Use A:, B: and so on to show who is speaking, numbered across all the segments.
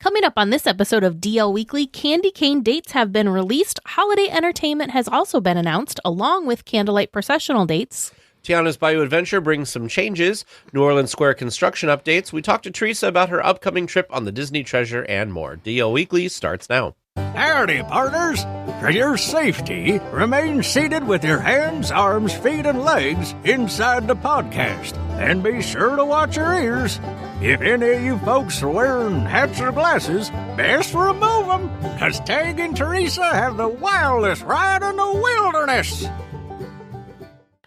A: Coming up on this episode of DL Weekly, candy cane dates have been released. Holiday entertainment has also been announced, along with Candlelight Processional dates.
B: Tiana's Bayou adventure brings some changes. New Orleans Square construction updates. We talked to Teresa about her upcoming trip on the Disney Treasure and more. DL Weekly starts now.
C: Howdy, partners! For your safety, remain seated with your hands, arms, feet, and legs inside the podcast. And be sure to watch your ears. If any of you folks are wearing hats or glasses, best remove them, because Tag and Teresa have the wildest ride in the wilderness.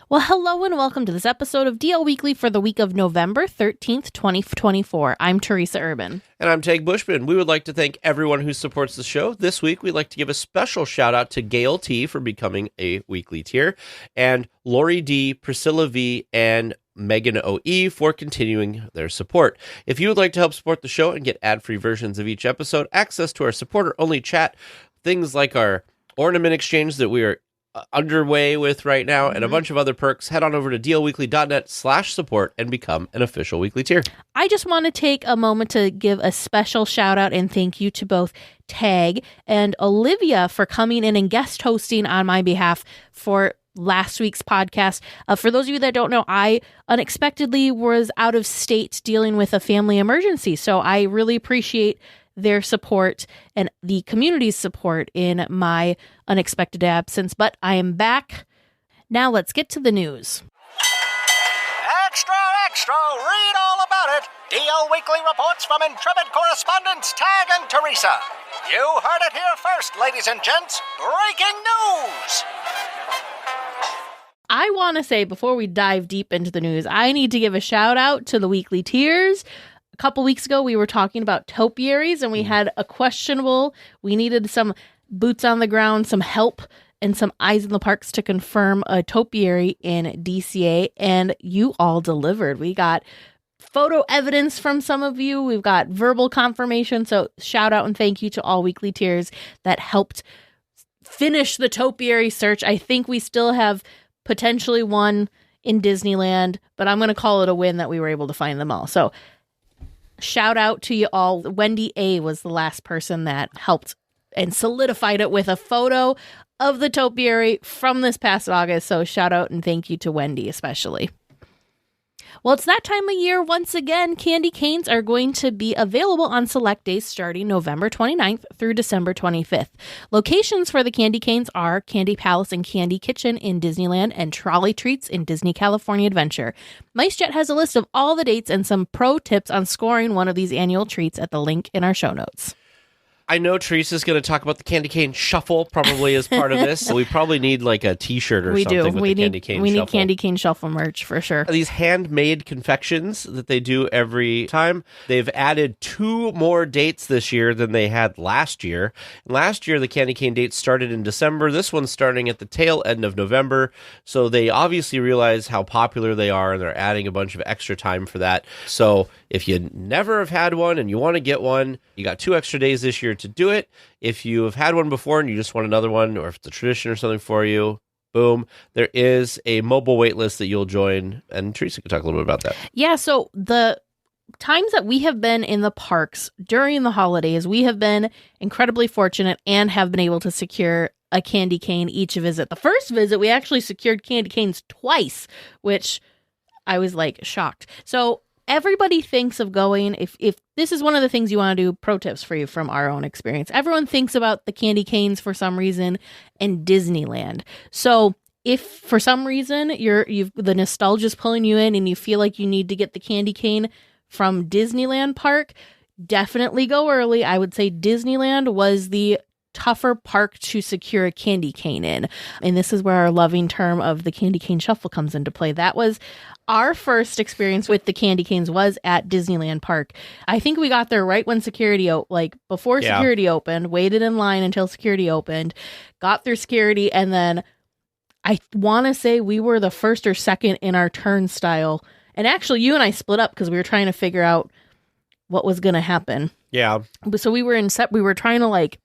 A: Well, hello and welcome to this episode of DL Weekly for the week of November 13th, 2024. I'm Teresa Urban.
B: And I'm Tag Bushman. We would like to thank everyone who supports the show. This week, we'd like to give a special shout out to Gail T. for becoming a weekly tier, and Lori D., Priscilla V., and Megan O.E. for continuing their support. If you would like to help support the show and get ad-free versions of each episode, access to our supporter-only chat, things like our ornament exchange that we are underway with right now, and a bunch of other perks, head on over to dlweekly.net/support and become an official weekly tier.
A: I just want to take a moment to give a special shout out and thank you to both Tag and Olivia for coming in and guest hosting on my behalf for last week's podcast. For those of you that don't know, I unexpectedly was out of state dealing with a family emergency, so I really appreciate their support and the community's support in my unexpected absence, but I am back. Now let's get to the news.
C: Extra, extra, read all about it. DL Weekly reports from intrepid correspondents Tag and Teresa. You heard it here first, ladies and gents. Breaking news!
A: I want to say, before we dive deep into the news, I need to give a shout out to the weekly tiers. A couple weeks ago, we were talking about topiaries, and we had a questionable. We needed some boots on the ground, some help, and some eyes in the parks to confirm a topiary in DCA, and you all delivered. We got photo evidence from some of you. We've got verbal confirmation. So shout out and thank you to all weekly tiers that helped finish the topiary search. I think we still have potentially one in Disneyland, but I'm going to call it a win that we were able to find them all. So shout out to you all. Wendy A. was the last person that helped and solidified it with a photo of the topiary from this past August. So shout out and thank you to Wendy especially. Well, it's that time of year once again. Candy canes are going to be available on select days starting November 29th through December 25th. Locations for the candy canes are Candy Palace and Candy Kitchen in Disneyland and Trolley Treats in Disney California Adventure. MiceJet has a list of all the dates and some pro tips on scoring one of these annual treats at the link in our show notes.
B: I know Teresa's going to talk about the candy cane shuffle probably as part of this. So we probably need like a t-shirt or something with the candy cane shuffle.
A: We need candy cane shuffle merch for sure.
B: These handmade confections that they do every time, they've added 2 more dates this year than they had last year. Last year, the candy cane dates started in December. This one's starting at the tail end of November. So they obviously realize how popular they are, and they're adding a bunch of extra time for that. So if you never have had one and you want to get one, you got 2 extra days this year to do it. If you have had one before and you just want another one, or if it's a tradition or something for you, boom, there is a mobile wait list that you'll join. And Teresa could talk a little bit about that.
A: Yeah, so the times that we have been in the parks during the holidays, we have been incredibly fortunate and have been able to secure a candy cane each visit. The first visit, we actually secured candy canes twice, which I was like shocked. So everybody thinks of going, if this is one of the things you want to do, pro tips for you from our own experience. Everyone thinks about the candy canes for some reason and Disneyland. So if for some reason the nostalgia's pulling you in and you feel like you need to get the candy cane from Disneyland Park, definitely go early. I would say Disneyland was the tougher park to secure a candy cane in. And this is where our loving term of the candy cane shuffle comes into play. That was our first experience with the candy canes was at Disneyland Park. I think we got there right when security security opened, waited in line until security opened, got through security, and then I want to say we were the first or second in our turnstile. And actually, you and I split up because we were trying to figure out what was going to happen.
B: Yeah.
A: So we were trying to like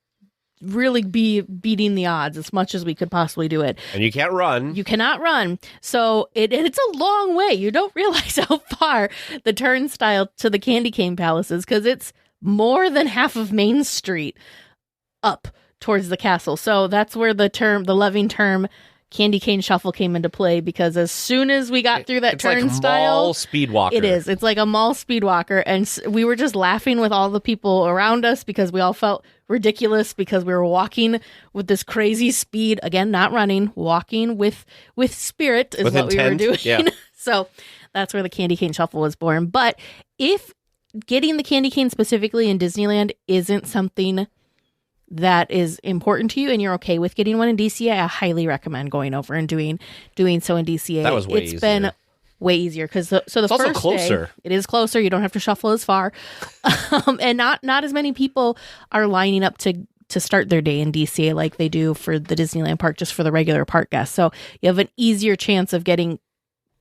A: really be beating the odds as much as we could possibly do it.
B: And you can't run.
A: You cannot run. So it's a long way. You don't realize how far the turnstile to the candy cane palace is because it's more than half of Main Street up towards the castle. So that's where the loving term candy cane shuffle came into play, because as soon as we got through that turnstile,
B: like mall speed walker.
A: It is. It's like a mall speed walker, and we were just laughing with all the people around us because we all felt ridiculous because we were walking with this crazy speed. Again, not running, walking with spirit is
B: with
A: what
B: intent.
A: we were doing.
B: Yeah.
A: So that's where the candy cane shuffle was born. But if getting the candy cane specifically in Disneyland isn't something that is important to you and you're okay with getting one in DCA, I highly recommend going over and doing so in DCA.
B: That was way
A: It's
B: easier.
A: been way easier because the
B: It's also
A: first
B: closer.
A: day, it is closer. You don't have to shuffle as far, and not as many people are lining up to start their day in DCA like they do for the Disneyland park, just for the regular park guests. So you have an easier chance of getting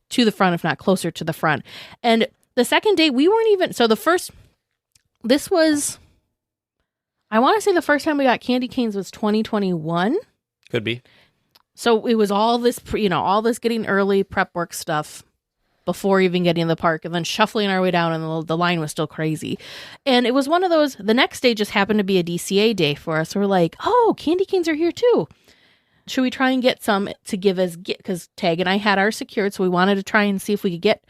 A: to the front, if not closer to the front. And the second day, we weren't even. So this was. I want to say the first time we got candy canes was 2021.
B: Could be.
A: So it was all this, all this getting early prep work stuff before even getting to the park, and then shuffling our way down, and the line was still crazy. And it was one of those, the next day just happened to be a DCA day for us. We're like, oh, candy canes are here too. Should we try and get some to give as gift? Because Tag and I had ours secured, so we wanted to try and see if we could get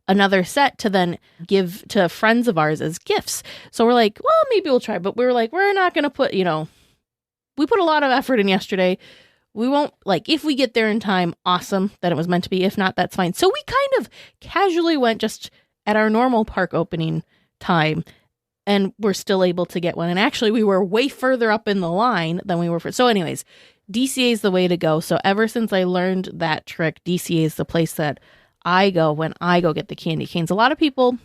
A: another set to then give to friends of ours as gifts. So we're like, well, maybe we'll try. But we were like, we're not going to put, we put a lot of effort in yesterday. We won't, if we get there in time, awesome, that it was meant to be. If not, that's fine. So we kind of casually went just at our normal park opening time, and we're still able to get one. And actually, we were way further up in the line than we were for. So anyways, DCA is the way to go. So ever since I learned that trick, DCA is the place that I go when I go get the candy canes. A lot of people,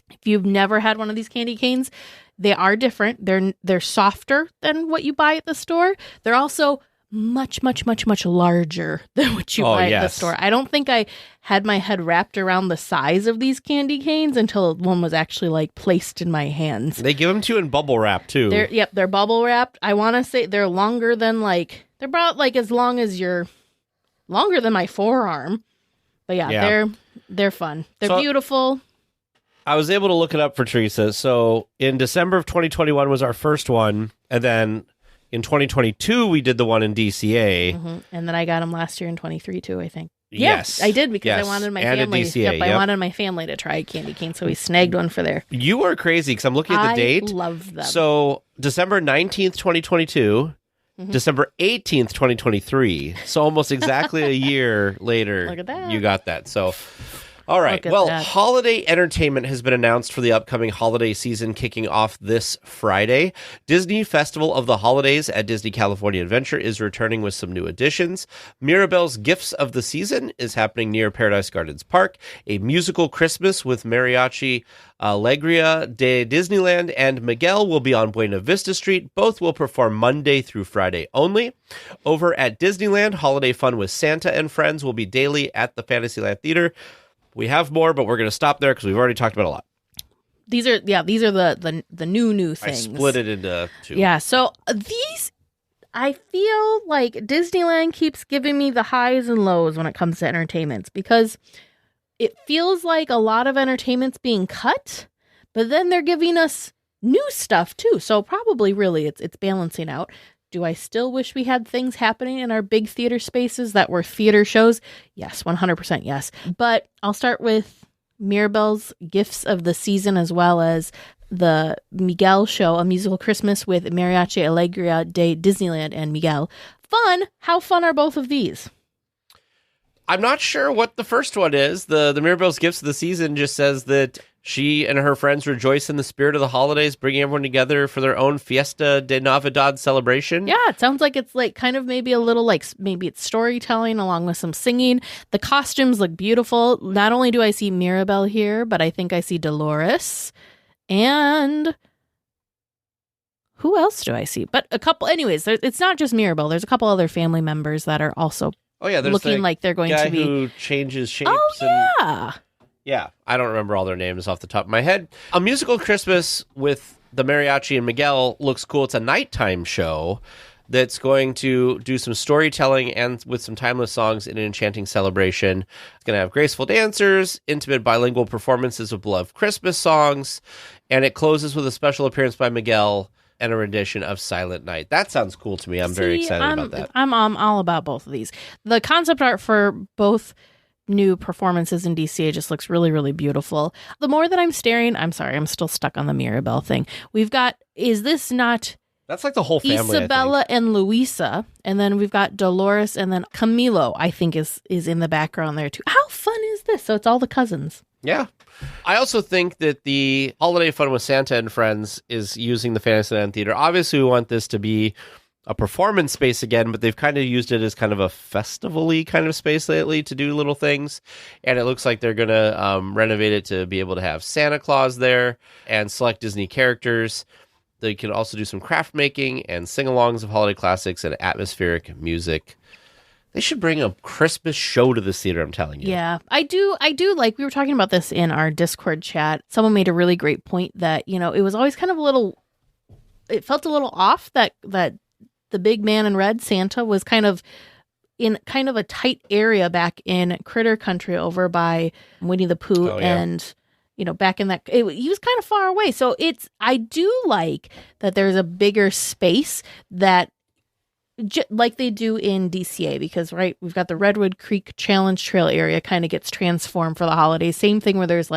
A: if you've never had one of these candy canes, they are different. They're softer than what you buy at the store. They're also much, much, much, much larger than what you buy at the store. I don't think I had my head wrapped around the size of these candy canes until one was actually placed in my hands.
B: They give them to you in bubble wrap too.
A: They're bubble wrapped. I want to say they're longer than they're about longer than my forearm. But yeah. They're fun. They're beautiful.
B: I was able to look it up for Teresa. So in December of 2021 was our first one. And then in 2022, we did the one in DCA.
A: Mm-hmm. And then I got them last year in 23 too, I think.
B: Yes.
A: Yeah, I did because I wanted my family.
B: DCA,
A: I wanted my family to try candy cane, so we snagged one for there.
B: You are crazy because I'm looking at the date.
A: I love them.
B: So December 19th, 2022. December 18th, 2023. So almost exactly a year later,
A: Look at that.
B: You got that. So, all right. Well, holiday entertainment has been announced for the upcoming holiday season kicking off this Friday. Disney Festival of the Holidays at Disney California Adventure is returning with some new additions. Mirabelle's Gifts of the Season is happening near Paradise Gardens Park. A musical Christmas with Mariachi Alegria de Disneyland and Miguel will be on Buena Vista Street. Both will perform Monday through Friday only. Over at Disneyland, Holiday Fun with Santa and Friends will be daily at the Fantasyland Theater. We have more, but we're going to stop there because we've already talked about a lot.
A: These are the new things.
B: I split it into two.
A: Yeah, so these, I feel like Disneyland keeps giving me the highs and lows when it comes to entertainments, because it feels like a lot of entertainment's being cut, but then they're giving us new stuff too. So probably really it's balancing out. Do I still wish we had things happening in our big theater spaces that were theater shows? Yes, 100% yes. But I'll start with Mirabelle's Gifts of the Season, as well as the Miguel show, A Musical Christmas with Mariachi Alegria de Disneyland and Miguel. Fun. How fun are both of these?
B: I'm not sure what the first one is. The Mirabelle's Gifts of the Season just says that she and her friends rejoice in the spirit of the holidays, bringing everyone together for their own Fiesta de Navidad celebration.
A: Yeah, it sounds like it's kind of maybe a little maybe it's storytelling along with some singing. The costumes look beautiful. Not only do I see Mirabelle here, but I think I see Dolores. And who else do I see? But a couple, anyways, it's not just Mirabelle. There's a couple other family members that are also
B: there's
A: looking like they're going to be.
B: Who changes shapes.
A: Oh, yeah.
B: Yeah, I don't remember all their names off the top of my head. A Musical Christmas with the Mariachi and Miguel looks cool. It's a nighttime show. that's going to do some storytelling and with some timeless songs in an enchanting celebration. It's going to have graceful dancers, intimate bilingual performances of beloved Christmas songs, and it closes with a special appearance by Miguel and a rendition of Silent Night. That sounds cool to me. I'm very excited about that.
A: I'm all about both of these. The concept art for both new performances in DCA just looks really, really beautiful. The more that I'm staring, I'm sorry, I'm still stuck on the Mirabelle thing. We've got, is this not...
B: That's like the whole family,
A: Isabella and Luisa, and then we've got Dolores, and then Camilo, I think, is in the background there too. How fun is this? So it's all the cousins.
B: Yeah. I also think that the Holiday Fun with Santa and Friends is using the Fantasyland Theater. Obviously, we want this to be a performance space again, but they've kind of used it as kind of a festival-y kind of space lately to do little things. And it looks like they're going to renovate it to be able to have Santa Claus there and select Disney characters. They can also do some craft making and sing-alongs of holiday classics and atmospheric music. They should bring a Christmas show to this theater, I'm telling you.
A: Yeah, I do like, we were talking about this in our Discord chat. Someone made a really great point that, it was always kind of it felt a little off that the big man in red, Santa, was kind of in kind of a tight area back in Critter Country over by Winnie the Pooh and... back in that, he was kind of far away. So I do like that there's a bigger space that, like they do in DCA, because, right, we've got the Redwood Creek Challenge Trail area kind of gets transformed for the holidays. Same thing where there's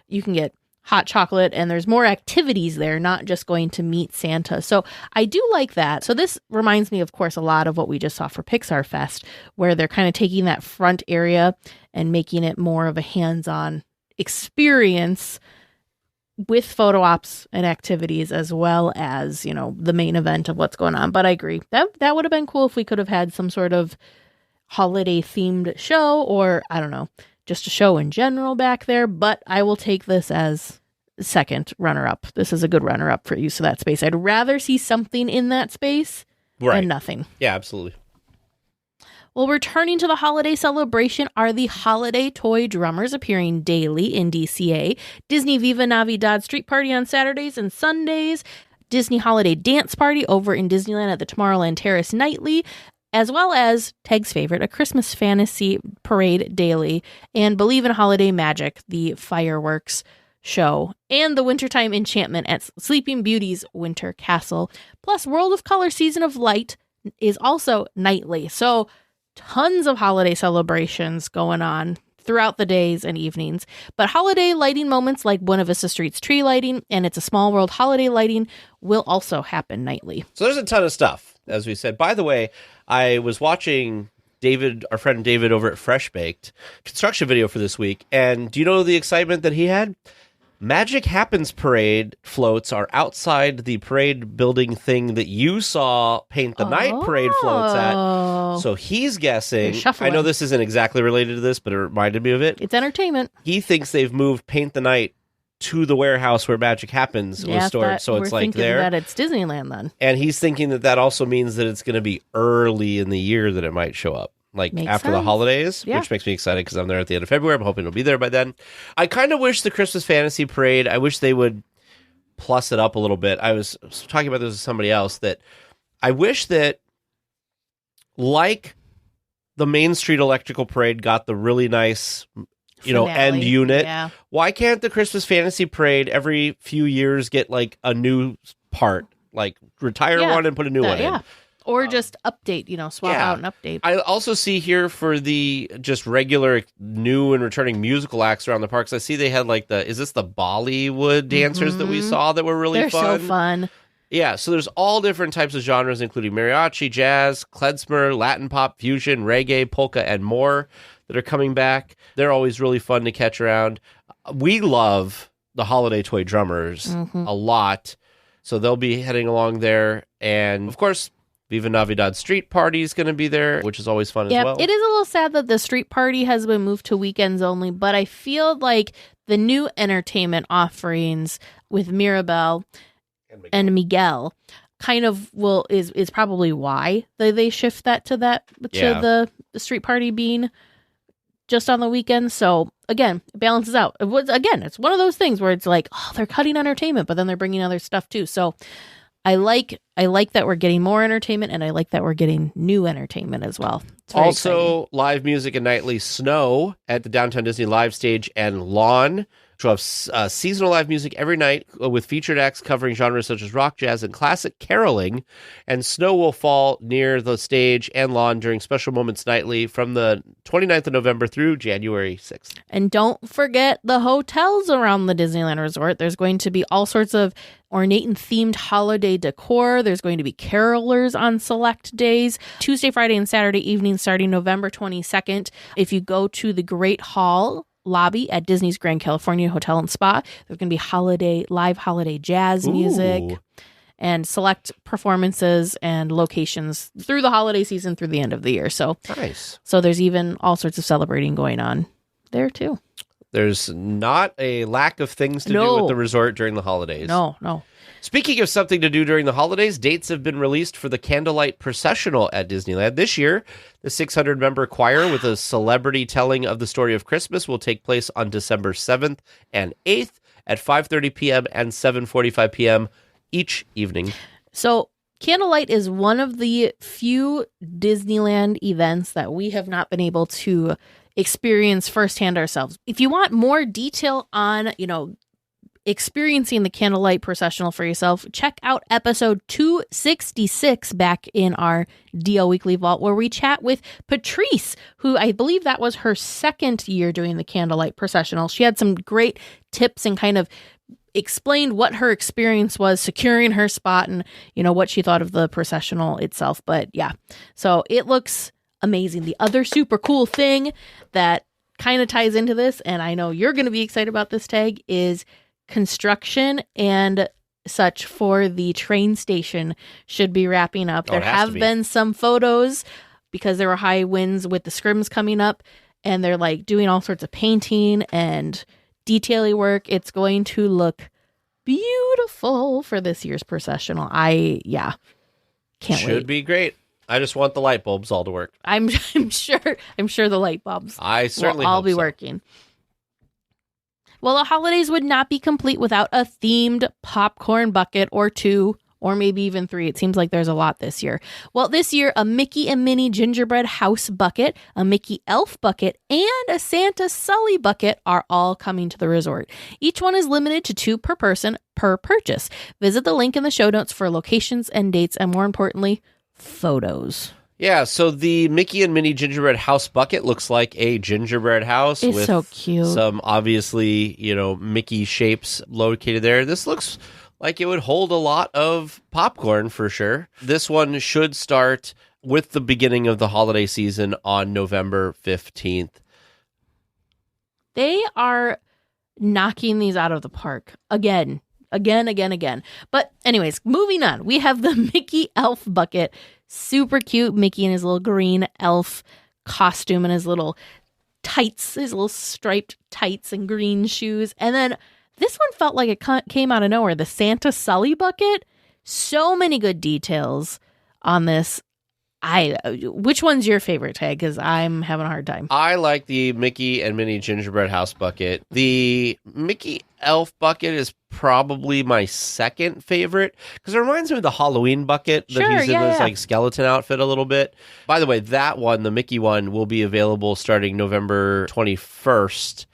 A: you can get hot chocolate and there's more activities there, not just going to meet Santa. So I do like that. So this reminds me, of course, a lot of what we just saw for Pixar Fest, where they're kind of taking that front area and making it more of a hands-on experience with photo ops and activities, as well as, the main event of what's going on. But I agree that would have been cool if we could have had some sort of holiday themed show, or I don't know, just a show in general back there. But I will take this as second runner up. This is a good runner up for use of that space. I'd rather see something in that space than nothing.
B: Yeah, absolutely.
A: Well, returning to the holiday celebration are the Holiday Toy Drummers, appearing daily in DCA, Disney Viva Navidad Street Party on Saturdays and Sundays, Disney Holiday Dance Party over in Disneyland at the Tomorrowland Terrace nightly, as well as Teg's favorite, a Christmas Fantasy Parade daily, and Believe in Holiday Magic, the fireworks show, and the Wintertime Enchantment at Sleeping Beauty's Winter Castle, plus World of Color Season of Light is also nightly. So tons of holiday celebrations going on throughout the days and evenings, but holiday lighting moments like Buena Vista Street's tree lighting and It's a Small World holiday lighting will also happen nightly.
B: So there's a ton of stuff, as we said. By the way, I was watching David, our friend David over at Fresh Baked, construction video for this week, and do you know the excitement that he had? Magic Happens Parade floats are outside the parade building thing that you saw Paint the Night Parade floats at. So he's guessing, I know this isn't exactly related to this, but it reminded me of it.
A: It's entertainment.
B: He thinks they've moved Paint the Night to the warehouse where Magic Happens was stored. So it's like there.
A: That it's Disneyland then.
B: And he's thinking that also means that it's going to be early in the year that it might show up. Makes after the holidays, which makes me excited because I'm there at the end of February. I'm hoping it'll be there by then. I kind of wish the Christmas Fantasy Parade, I wish they would plus it up a little bit. I was talking about this with somebody else, that I wish that, like the Main Street Electrical Parade got the really nice, finale, end unit. Yeah. Why can't the Christmas Fantasy Parade every few years get a new part? Retire one and put a new one in.
A: Or just update, swap out and update.
B: I also see here for the just regular new and returning musical acts around the parks, I see they had is this the Bollywood dancers that we saw that were really fun?
A: They're so fun.
B: Yeah, so there's all different types of genres, including mariachi, jazz, klezmer, Latin pop, fusion, reggae, polka, and more that are coming back. They're always really fun to catch around. We love the Holiday Toy Drummers a lot, so they'll be heading along there. And, of course, Viva Navidad Street Party is going to be there, which is always fun as well.
A: It is a little sad that the street party has been moved to weekends only, but I feel like the new entertainment offerings with Mirabelle and Miguel kind of is probably why they shift that to the street party being just on the weekend. So again, it balances out. It's one of those things where it's they're cutting entertainment, but then they're bringing other stuff too. So I like that we're getting more entertainment, and I like that we're getting new entertainment as well. It's very
B: Also,
A: exciting.
B: live music and nightly snow at the Downtown Disney Live Stage and Lawn. We'll have seasonal live music every night with featured acts covering genres such as rock, jazz, and classic caroling. And snow will fall near the stage and lawn during special moments nightly from the 29th of November through January 6th.
A: And don't forget the hotels around the Disneyland Resort. There's going to be all sorts of ornate and themed holiday decor. There's going to be carolers on select days, Tuesday, Friday, and Saturday evenings starting November 22nd. If you go to the Great Hall lobby at Disney's Grand California Hotel and Spa, there's going to be live holiday jazz music and select performances and locations through the holiday season through the end of the year. So
B: Nice.
A: So there's even all sorts of celebrating going on there too.
B: There's not a lack of things to do with the resort during the holidays.
A: No.
B: Speaking of something to do during the holidays, dates have been released for the Candlelight Processional at Disneyland. This year, the 600-member choir with a celebrity telling of the story of Christmas will take place on December 7th and 8th at 5:30 p.m. and 7:45 p.m. each evening.
A: So Candlelight is one of the few Disneyland events that we have not been able to experience firsthand ourselves. If you want more detail on, experiencing the Candlelight Processional for yourself, check out episode 266 back in our DL Weekly Vault, where we chat with Patrice, who I believe that was her second year doing the Candlelight Processional. She had some great tips and kind of explained what her experience was securing her spot and, what she thought of the processional itself. But yeah, so it looks amazing. The other super cool thing that kind of ties into this, and I know you're going to be excited about this, Tag, is construction and such for the train station should be wrapping up. There have been some photos because there were high winds with the scrims coming up, and they're like doing all sorts of painting and detailing work. It's going to look beautiful for this year's processional. Can't wait.
B: Should be great. I just want the light bulbs all to work.
A: I'm sure the light bulbs
B: I certainly
A: will all
B: hope
A: be
B: so.
A: working. Well, the holidays would not be complete without a themed popcorn bucket or two, or maybe even three. It seems like there's a lot this year. Well, this year, a Mickey and Minnie gingerbread house bucket, a Mickey elf bucket, and a Santa Sully bucket are all coming to the resort. Each one is limited to 2 per person per purchase. Visit the link in the show notes for locations and dates, and more importantly, photos.
B: Yeah, so the Mickey and Minnie gingerbread house bucket looks like a gingerbread house
A: It's
B: with
A: so cute.
B: some obviously, Mickey shapes located there. This looks like it would hold a lot of popcorn for sure. This one should start with the beginning of the holiday season on November 15th.
A: They are knocking these out of the park again. But anyways, moving on. We have the Mickey elf bucket. Super cute. Mickey in his little green elf costume and his little tights, his little striped tights and green shoes. And then this one felt like it came out of nowhere. The Santa Sully bucket. So many good details on this. Which one's your favorite, Tag? Because I'm having a hard time.
B: I like the Mickey and Minnie gingerbread house bucket. The Mickey elf bucket is probably my second favorite because it reminds me of the Halloween bucket that he's in this like skeleton outfit a little bit. By the way, that one, the Mickey one, will be available starting November 21st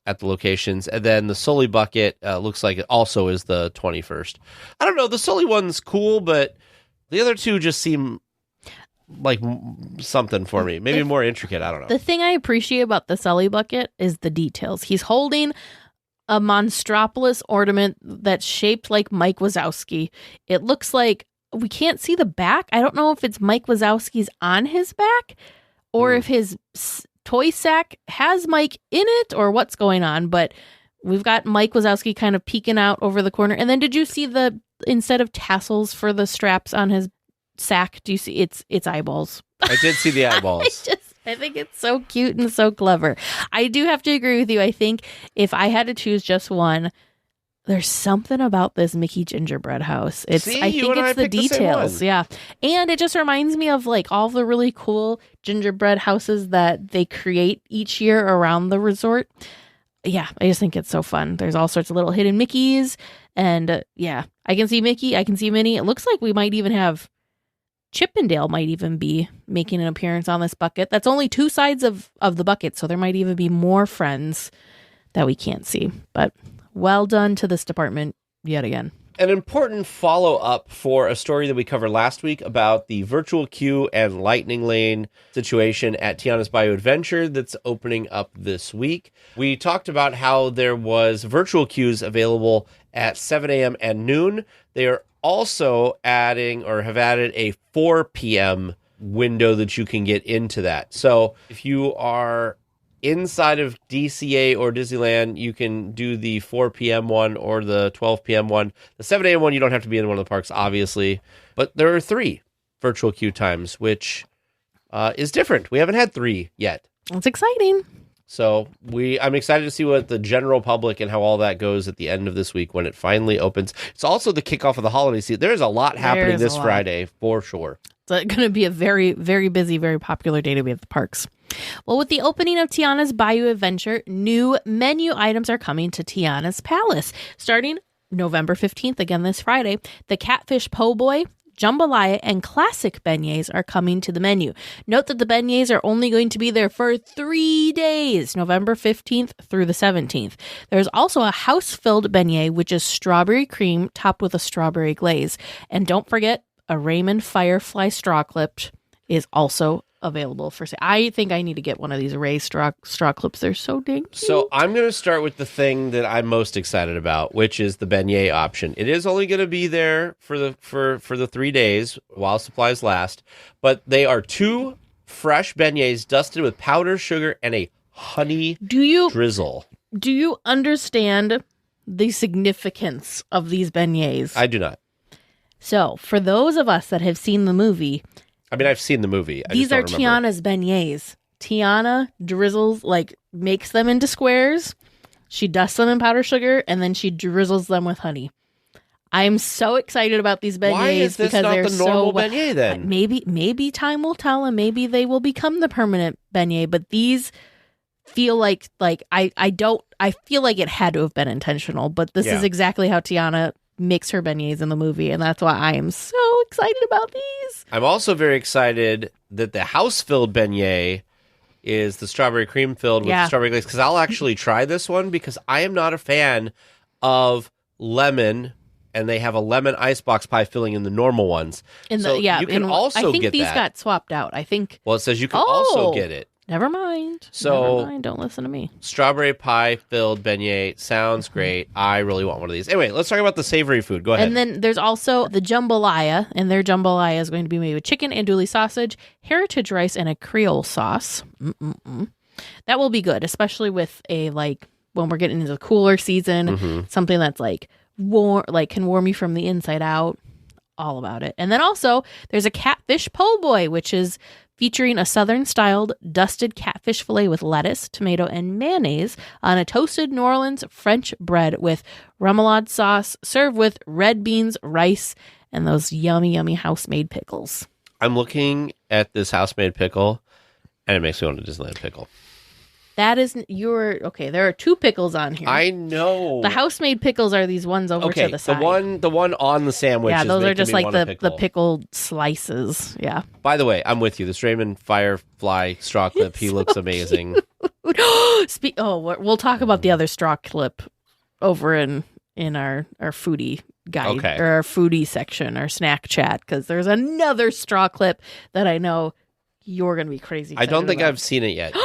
B: at the locations. And then the Sully bucket looks like it also is the 21st. I don't know. The Sully one's cool, but the other two just seem like something for me. Maybe more intricate. I don't know.
A: The thing I appreciate about the Sully bucket is the details. He's holding a Monstropolis ornament that's shaped like Mike Wazowski. It looks like we can't see the back. I don't know if it's Mike Wazowski's on his back or if his toy sack has Mike in it or what's going on. But we've got Mike Wazowski kind of peeking out over the corner. And then did you see instead of tassels for the straps on his sack, do you see it's eyeballs?
B: I did see the eyeballs.
A: I think it's so cute and so clever. I do have to agree with you. I think if I had to choose just one, there's something about this Mickey gingerbread house. I think it's the details. Yeah. And it just reminds me of like all the really cool gingerbread houses that they create each year around the resort. Yeah, I just think it's so fun. There's all sorts of little hidden Mickeys. And I can see Mickey. I can see Minnie. It looks like we might even have Chippendale might even be making an appearance on this bucket. That's only 2 sides of the bucket, so there might even be more friends that we can't see. But well done to this department yet again.
B: An important follow-up for a story that we covered last week about the virtual queue and lightning lane situation at Tiana's Bayou Adventure that's opening up this week. We talked about how there was virtual queues available at 7 a.m. and noon. They are also adding or have added a 4 p.m. window that you can get into that. So if you are inside of DCA or Disneyland, you can do the 4 p.m. one or the 12 p.m. one. The 7 a.m. one, you don't have to be in one of the parks, obviously. But there are 3 virtual queue times, which is different. We haven't had 3 yet.
A: It's exciting.
B: So I'm excited to see what the general public and how all that goes at the end of this week when it finally opens. It's also the kickoff of the holiday season. There's a lot happening this Friday, for sure.
A: It's going to be a very, very busy, very popular day to be at the parks. Well, with the opening of Tiana's Bayou Adventure, new menu items are coming to Tiana's Palace. Starting November 15th, again this Friday, the Catfish Po' Boy, Jambalaya, and classic beignets are coming to the menu. Note that the beignets are only going to be there for 3 days, November 15th through the 17th. There's also a house-filled beignet, which is strawberry cream topped with a strawberry glaze. And don't forget, a Raymond Firefly straw clip is also available for sale. I think I need to get one of these Ray straw clips. They're so dang cute.
B: So I'm going to start with the thing that I'm most excited about, which is the beignet option. It is only going to be there for the 3 days while supplies last, but they are 2 fresh beignets dusted with powdered sugar and a honey drizzle.
A: Do you understand the significance of these beignets?
B: I do not.
A: So, for those of us that have seen the movie,
B: I mean, I've seen the movie.
A: These are Tiana's beignets. Tiana drizzles, makes them into squares. She dusts them in powdered sugar, and then she drizzles them with honey. I'm so excited about these beignets.
B: Why is this
A: because
B: not
A: they're
B: the normal
A: so
B: beignet then?
A: Maybe time will tell, and maybe they will become the permanent beignet. But these feel like I feel like it had to have been intentional. But this is exactly how Tiana makes her beignets in the movie, and that's why I am so excited about these.
B: I'm also very excited that the house-filled beignet is the strawberry cream filled with strawberry glaze, because I'll actually try this one because I am not a fan of lemon, and they have a lemon icebox pie filling in the normal ones. You can also get that.
A: I think these got swapped out.
B: Well, it says you can also get it.
A: Never mind. Don't listen to me.
B: Strawberry pie filled beignet sounds great. I really want one of these. Anyway, let's talk about the savory food. Go ahead.
A: And then there's also the jambalaya, and their jambalaya is going to be made with chicken, andouille sausage, heritage rice, and a Creole sauce. That will be good, especially with when we're getting into the cooler season, something that's warm, can warm you from the inside out. All about it. And then also there's a catfish po' boy, which is featuring a southern-styled dusted catfish fillet with lettuce, tomato, and mayonnaise on a toasted New Orleans French bread with remoulade sauce, served with red beans, rice, and those yummy, yummy house-made pickles.
B: I'm looking at this house-made pickle, and it makes me want a Disneyland pickle.
A: That is okay. There are 2 pickles on here.
B: I know.
A: The house-made pickles are these ones over to the side.
B: the one on the sandwich.
A: Yeah, those are just
B: the
A: pickled slices. Yeah.
B: By the way, I'm with you. This Raymond Firefly straw clip, he looks amazing.
A: We'll talk about the other straw clip over in our foodie guide or our foodie section, our snack chat, because there's another straw clip that I know you're going to be crazy.
B: I don't think I've seen it yet.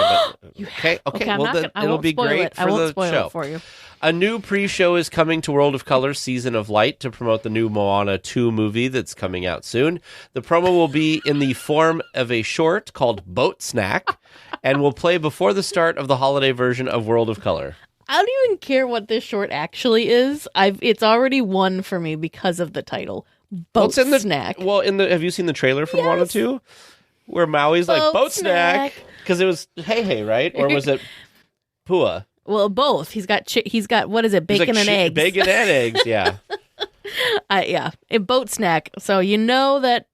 B: Okay. Well, then it'll be great for the show.
A: For you.
B: A new pre-show is coming to World of Color Season of Light to promote the new Moana 2 movie that's coming out soon. The promo will be in the form of a short called Boat Snack and will play before the start of the holiday version of World of Color.
A: I don't even care what this short actually is. It's already won for me because of the title. Boat Snack.
B: Well, have you seen the trailer for Moana 2? Where Maui's boat snack, because it was Hey, right? Or was it Pua?
A: Well, both. He's got what is it? Bacon and eggs.
B: Bacon and eggs, yeah.
A: A boat snack. So you know that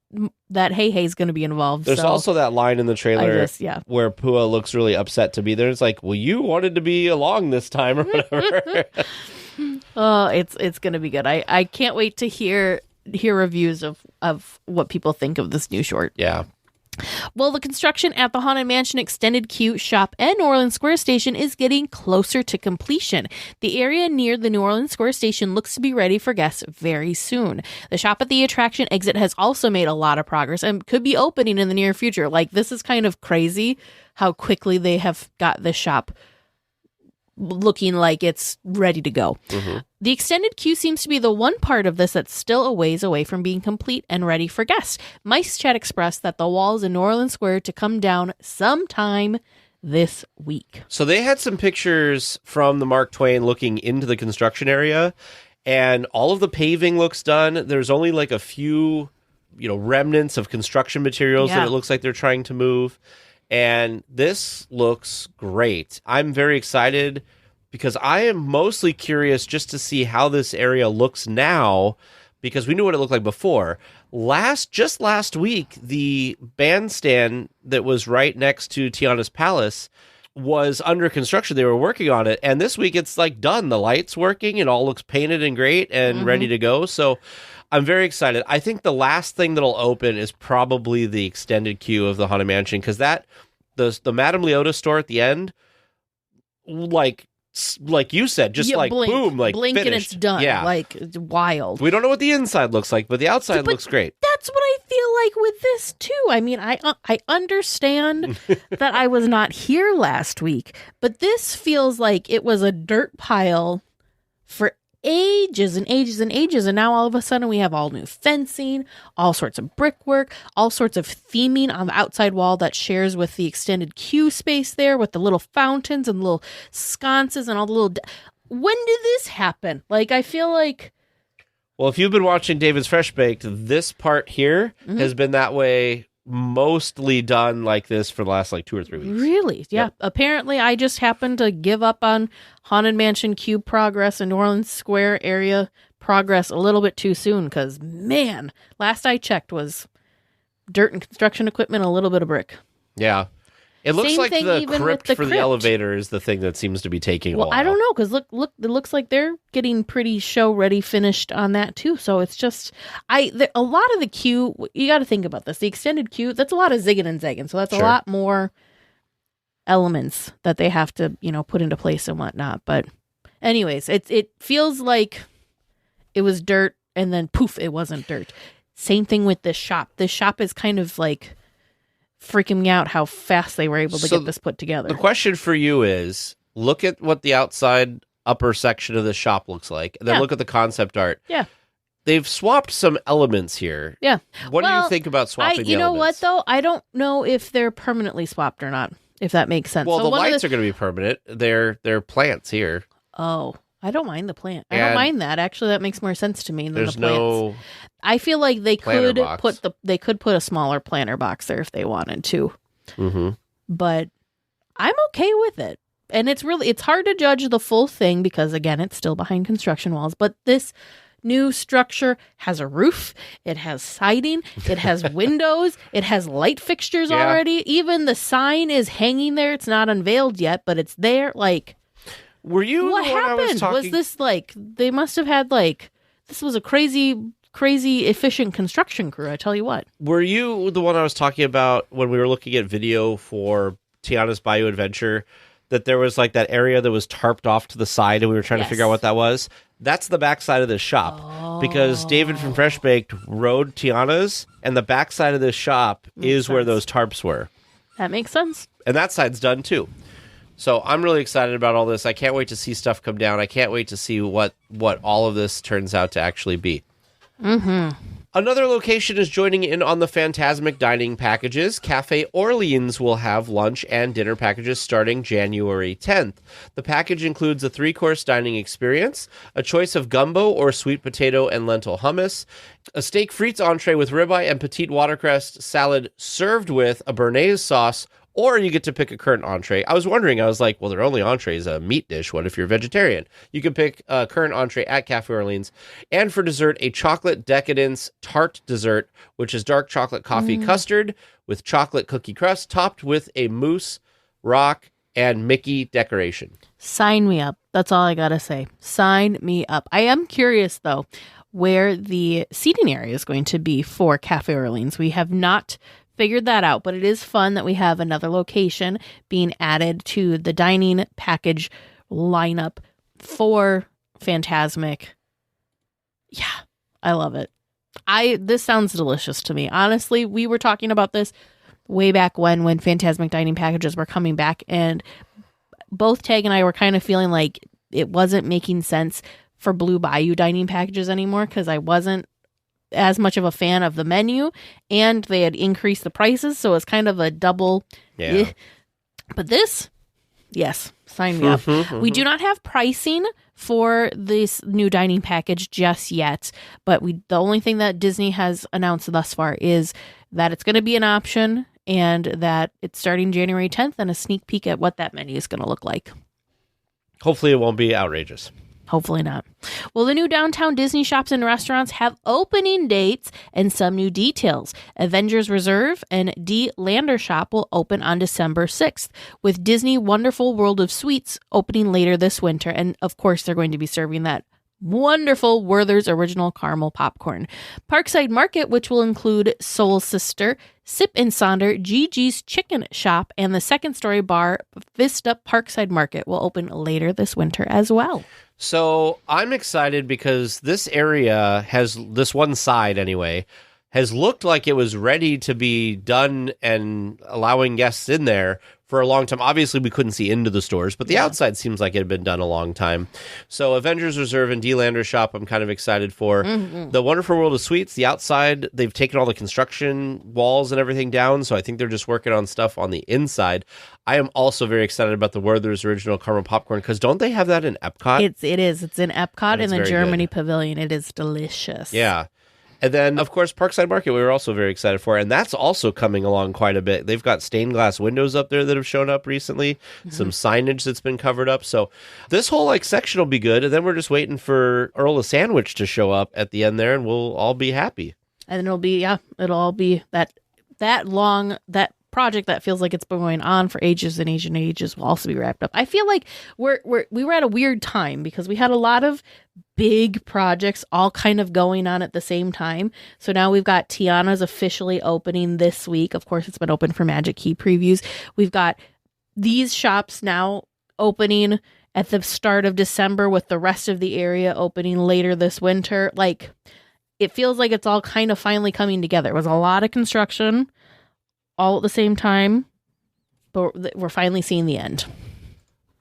A: Hey's going to be involved.
B: There's also that line in the trailer where Pua looks really upset to be there. It's well, you wanted to be along this time or whatever.
A: Oh, it's gonna be good. I can't wait to hear reviews of what people think of this new short.
B: Yeah.
A: Well, the construction at the Haunted Mansion Extended Queue Shop and New Orleans Square Station is getting closer to completion. The area near the New Orleans Square Station looks to be ready for guests very soon. The shop at the attraction exit has also made a lot of progress and could be opening in the near future. Like, this is kind of crazy how quickly they have got this shop looking like it's ready to go.
B: Mm-hmm.
A: The extended queue seems to be the one part of this that's still a ways away from being complete and ready for guests. Mice Chat expressed that the walls in New Orleans Square to come down sometime this week.
B: So they had some pictures from the Mark Twain looking into the construction area, and all of the paving looks done. There's only like a few, remnants of construction materials that it looks like they're trying to move. And this looks great. I'm very excited because I am mostly curious just to see how this area looks now, because we knew what it looked like before. Just last week, the bandstand that was right next to Tiana's Palace was under construction. They were working on it. And this week it's like done. The light's working. It all looks painted and great and ready to go. So I'm very excited. I think the last thing that'll open is probably the extended queue of the Haunted Mansion, because the Madame Leota store at the end, like you said, just
A: blink,
B: boom, like
A: blink
B: finished.
A: And it's done.
B: Yeah.
A: Like, it's wild.
B: We don't know what the inside looks like, but the outside looks great.
A: That's what I feel like with this too. I mean, I understand that I was not here last week, but this feels like it was a dirt pile for ages and ages and ages, and now all of a sudden we have all new fencing, all sorts of brickwork, all sorts of theming on the outside wall that shares with the extended queue space there, with the little fountains and little sconces and all the little when did this happen? Like, I feel like,
B: well, if you've been watching David's Fresh Baked, this part here has been that way, mostly done like this for the last 2 or 3 weeks.
A: Really? Yeah.
B: Yep.
A: Apparently, I just happened to give up on Haunted Mansion Cube progress and New Orleans Square area progress a little bit too soon, because, man, last I checked was dirt and construction equipment, a little bit of brick.
B: Yeah. It looks
A: Same
B: like
A: thing
B: the
A: even
B: crypt
A: with the
B: for the
A: crypt.
B: elevator is the thing that seems to be taking a while.
A: I don't know, because look, it looks like they're getting pretty show ready finished on that too. So it's just, a lot of the queue, you got to think about this. The extended queue, that's a lot of zigging and zagging. So that's a lot more elements that they have to, put into place and whatnot. But anyways, it feels like it was dirt and then poof, it wasn't dirt. Same thing with this shop. This shop is kind of like freaking me out how fast they were able to get this put together.
B: The question for you is, look at what the outside upper section of the shop looks like, and then look at the concept art.
A: Yeah.
B: They've swapped some elements here.
A: Yeah.
B: What do you think about swapping the elements?
A: You know what, though? I don't know if they're permanently swapped or not, if that makes sense.
B: Well,
A: so
B: the lights are going to be permanent. They're plants here.
A: Oh, I don't mind the plant. I don't mind that. Actually, that makes more sense to me than the plants.
B: No,
A: I feel like they could
B: box.
A: put a smaller planter box there if they wanted to.
B: Mm-hmm.
A: But I'm okay with it. And it's hard to judge the full thing because, again, it's still behind construction walls. But this new structure has a roof, it has siding, it has windows, it has light fixtures already. Even the sign is hanging there. It's not unveiled yet, but it's there. Like,
B: were you?
A: What happened? Was this they must have had this was a crazy efficient construction crew, I tell you what.
B: Were you the one I was talking about when we were looking at video for Tiana's Bayou Adventure, that there was that area that was tarped off to the side and we were trying to figure out what that was? That's the backside of this shop, because David from Fresh Baked rode Tiana's, and the backside of this shop is where those tarps were.
A: That makes sense.
B: And that side's done too. So I'm really excited about all this. I can't wait to see stuff come down. I can't wait to see what all of this turns out to actually be.
A: Mm-hmm.
B: Another location is joining in on the Fantasmic dining packages. Cafe Orleans will have lunch and dinner packages starting January 10th. The package includes a 3-course dining experience, a choice of gumbo or sweet potato and lentil hummus, a steak frites entree with ribeye and petite watercress salad served with a bearnaise sauce, or you get to pick a current entree. I was wondering, I was like, well, their only entree is a meat dish. What if you're vegetarian? You can pick a current entree at Cafe Orleans. And for dessert, a chocolate decadence tart dessert, which is dark chocolate coffee custard with chocolate cookie crust topped with a mousse, rock, and Mickey decoration.
A: Sign me up. That's all I gotta say. Sign me up. I am curious, though, where the seating area is going to be for Cafe Orleans. We have not figured that out, but it is fun that we have another location being added to the dining package lineup for Fantasmic. Yeah, I love it. This sounds delicious to me. Honestly, we were talking about this way back when Fantasmic dining packages were coming back, and both Tag and I were kind of feeling like it wasn't making sense for Blue Bayou dining packages anymore because I wasn't as much of a fan of the menu, and they had increased the prices, so it's kind of a double.
B: Yeah.
A: But this, yes, sign me up. We do not have pricing for this new dining package just yet, but the only thing that Disney has announced thus far is that it's going to be an option and that it's starting January 10th, and a sneak peek at what that menu is going to look like.
B: Hopefully it won't be outrageous.
A: Hopefully not. Well, the new downtown Disney shops and restaurants have opening dates and some new details. Avengers Reserve and D Lander Shop will open on December 6th, with Disney Wonderful World of Sweets opening later this winter. And of course, they're going to be serving that wonderful Werther's Original Caramel Popcorn. Parkside Market, which will include Soul Sister, Sip and Sonder, Gigi's Chicken Shop, and the second story bar Vista Parkside Market will open later this winter as well.
B: So I'm excited because this area has, this one side anyway, has looked like it was ready to be done and allowing guests in there for a long time. Obviously, we couldn't see into the stores, but the outside seems like it had been done a long time. So Avengers Reserve and D-Lander Shop, I'm kind of excited for. The Wonderful World of Sweets, the outside, they've taken all the construction walls and everything down, so I think they're just working on stuff on the inside. I am also very excited about the Werther's Original Caramel Popcorn, because don't they have that in Epcot?
A: It is. It's in Epcot in the Germany Pavilion. It is delicious.
B: Yeah. And then, of course, Parkside Market, we were also very excited for, and that's also coming along quite a bit. They've got stained glass windows up there that have shown up recently, some signage that's been covered up. So this whole section will be good, and then we're just waiting for Earl of Sandwich to show up at the end there, and we'll all be happy.
A: And it'll all be that long, that project that feels like it's been going on for ages and ages and ages will also be wrapped up. I feel like we were at a weird time because we had a lot of big projects all kind of going on at the same time. So now we've got Tiana's officially opening this week. Of course, it's been open for Magic Key previews. We've got these shops now opening at the start of December, with the rest of the area opening later this winter. Like, it feels like it's all kind of finally coming together. It was a lot of construction all at the same time, but we're finally seeing the end.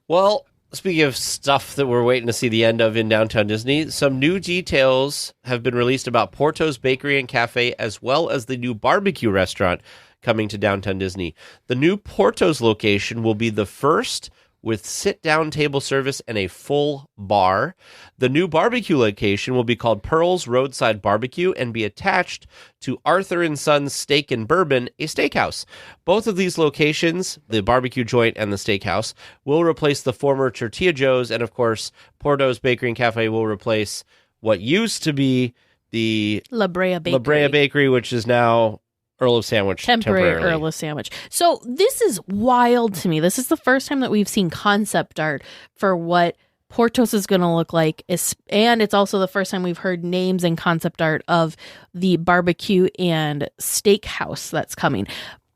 B: Well, speaking of stuff that we're waiting to see the end of in Downtown Disney, some new details have been released about Porto's Bakery and Cafe, as well as the new barbecue restaurant coming to Downtown Disney. The new Porto's location will be the first with sit-down table service and a full bar. The new barbecue location will be called Pearl's Roadside Barbecue and be attached to Arthur & Sons Steak and Bourbon, a steakhouse. Both of these locations, the barbecue joint and the steakhouse, will replace the former Tortilla Joe's, and of course, Porto's Bakery and Cafe will replace what used to be the
A: La Brea Bakery.
B: La Brea Bakery, which is now Earl of Sandwich.
A: Temporary Earl of Sandwich. So this is wild to me. This is the first time that we've seen concept art for what Porto's is going to look like. And it's also the first time we've heard names and concept art of the barbecue and steakhouse that's coming.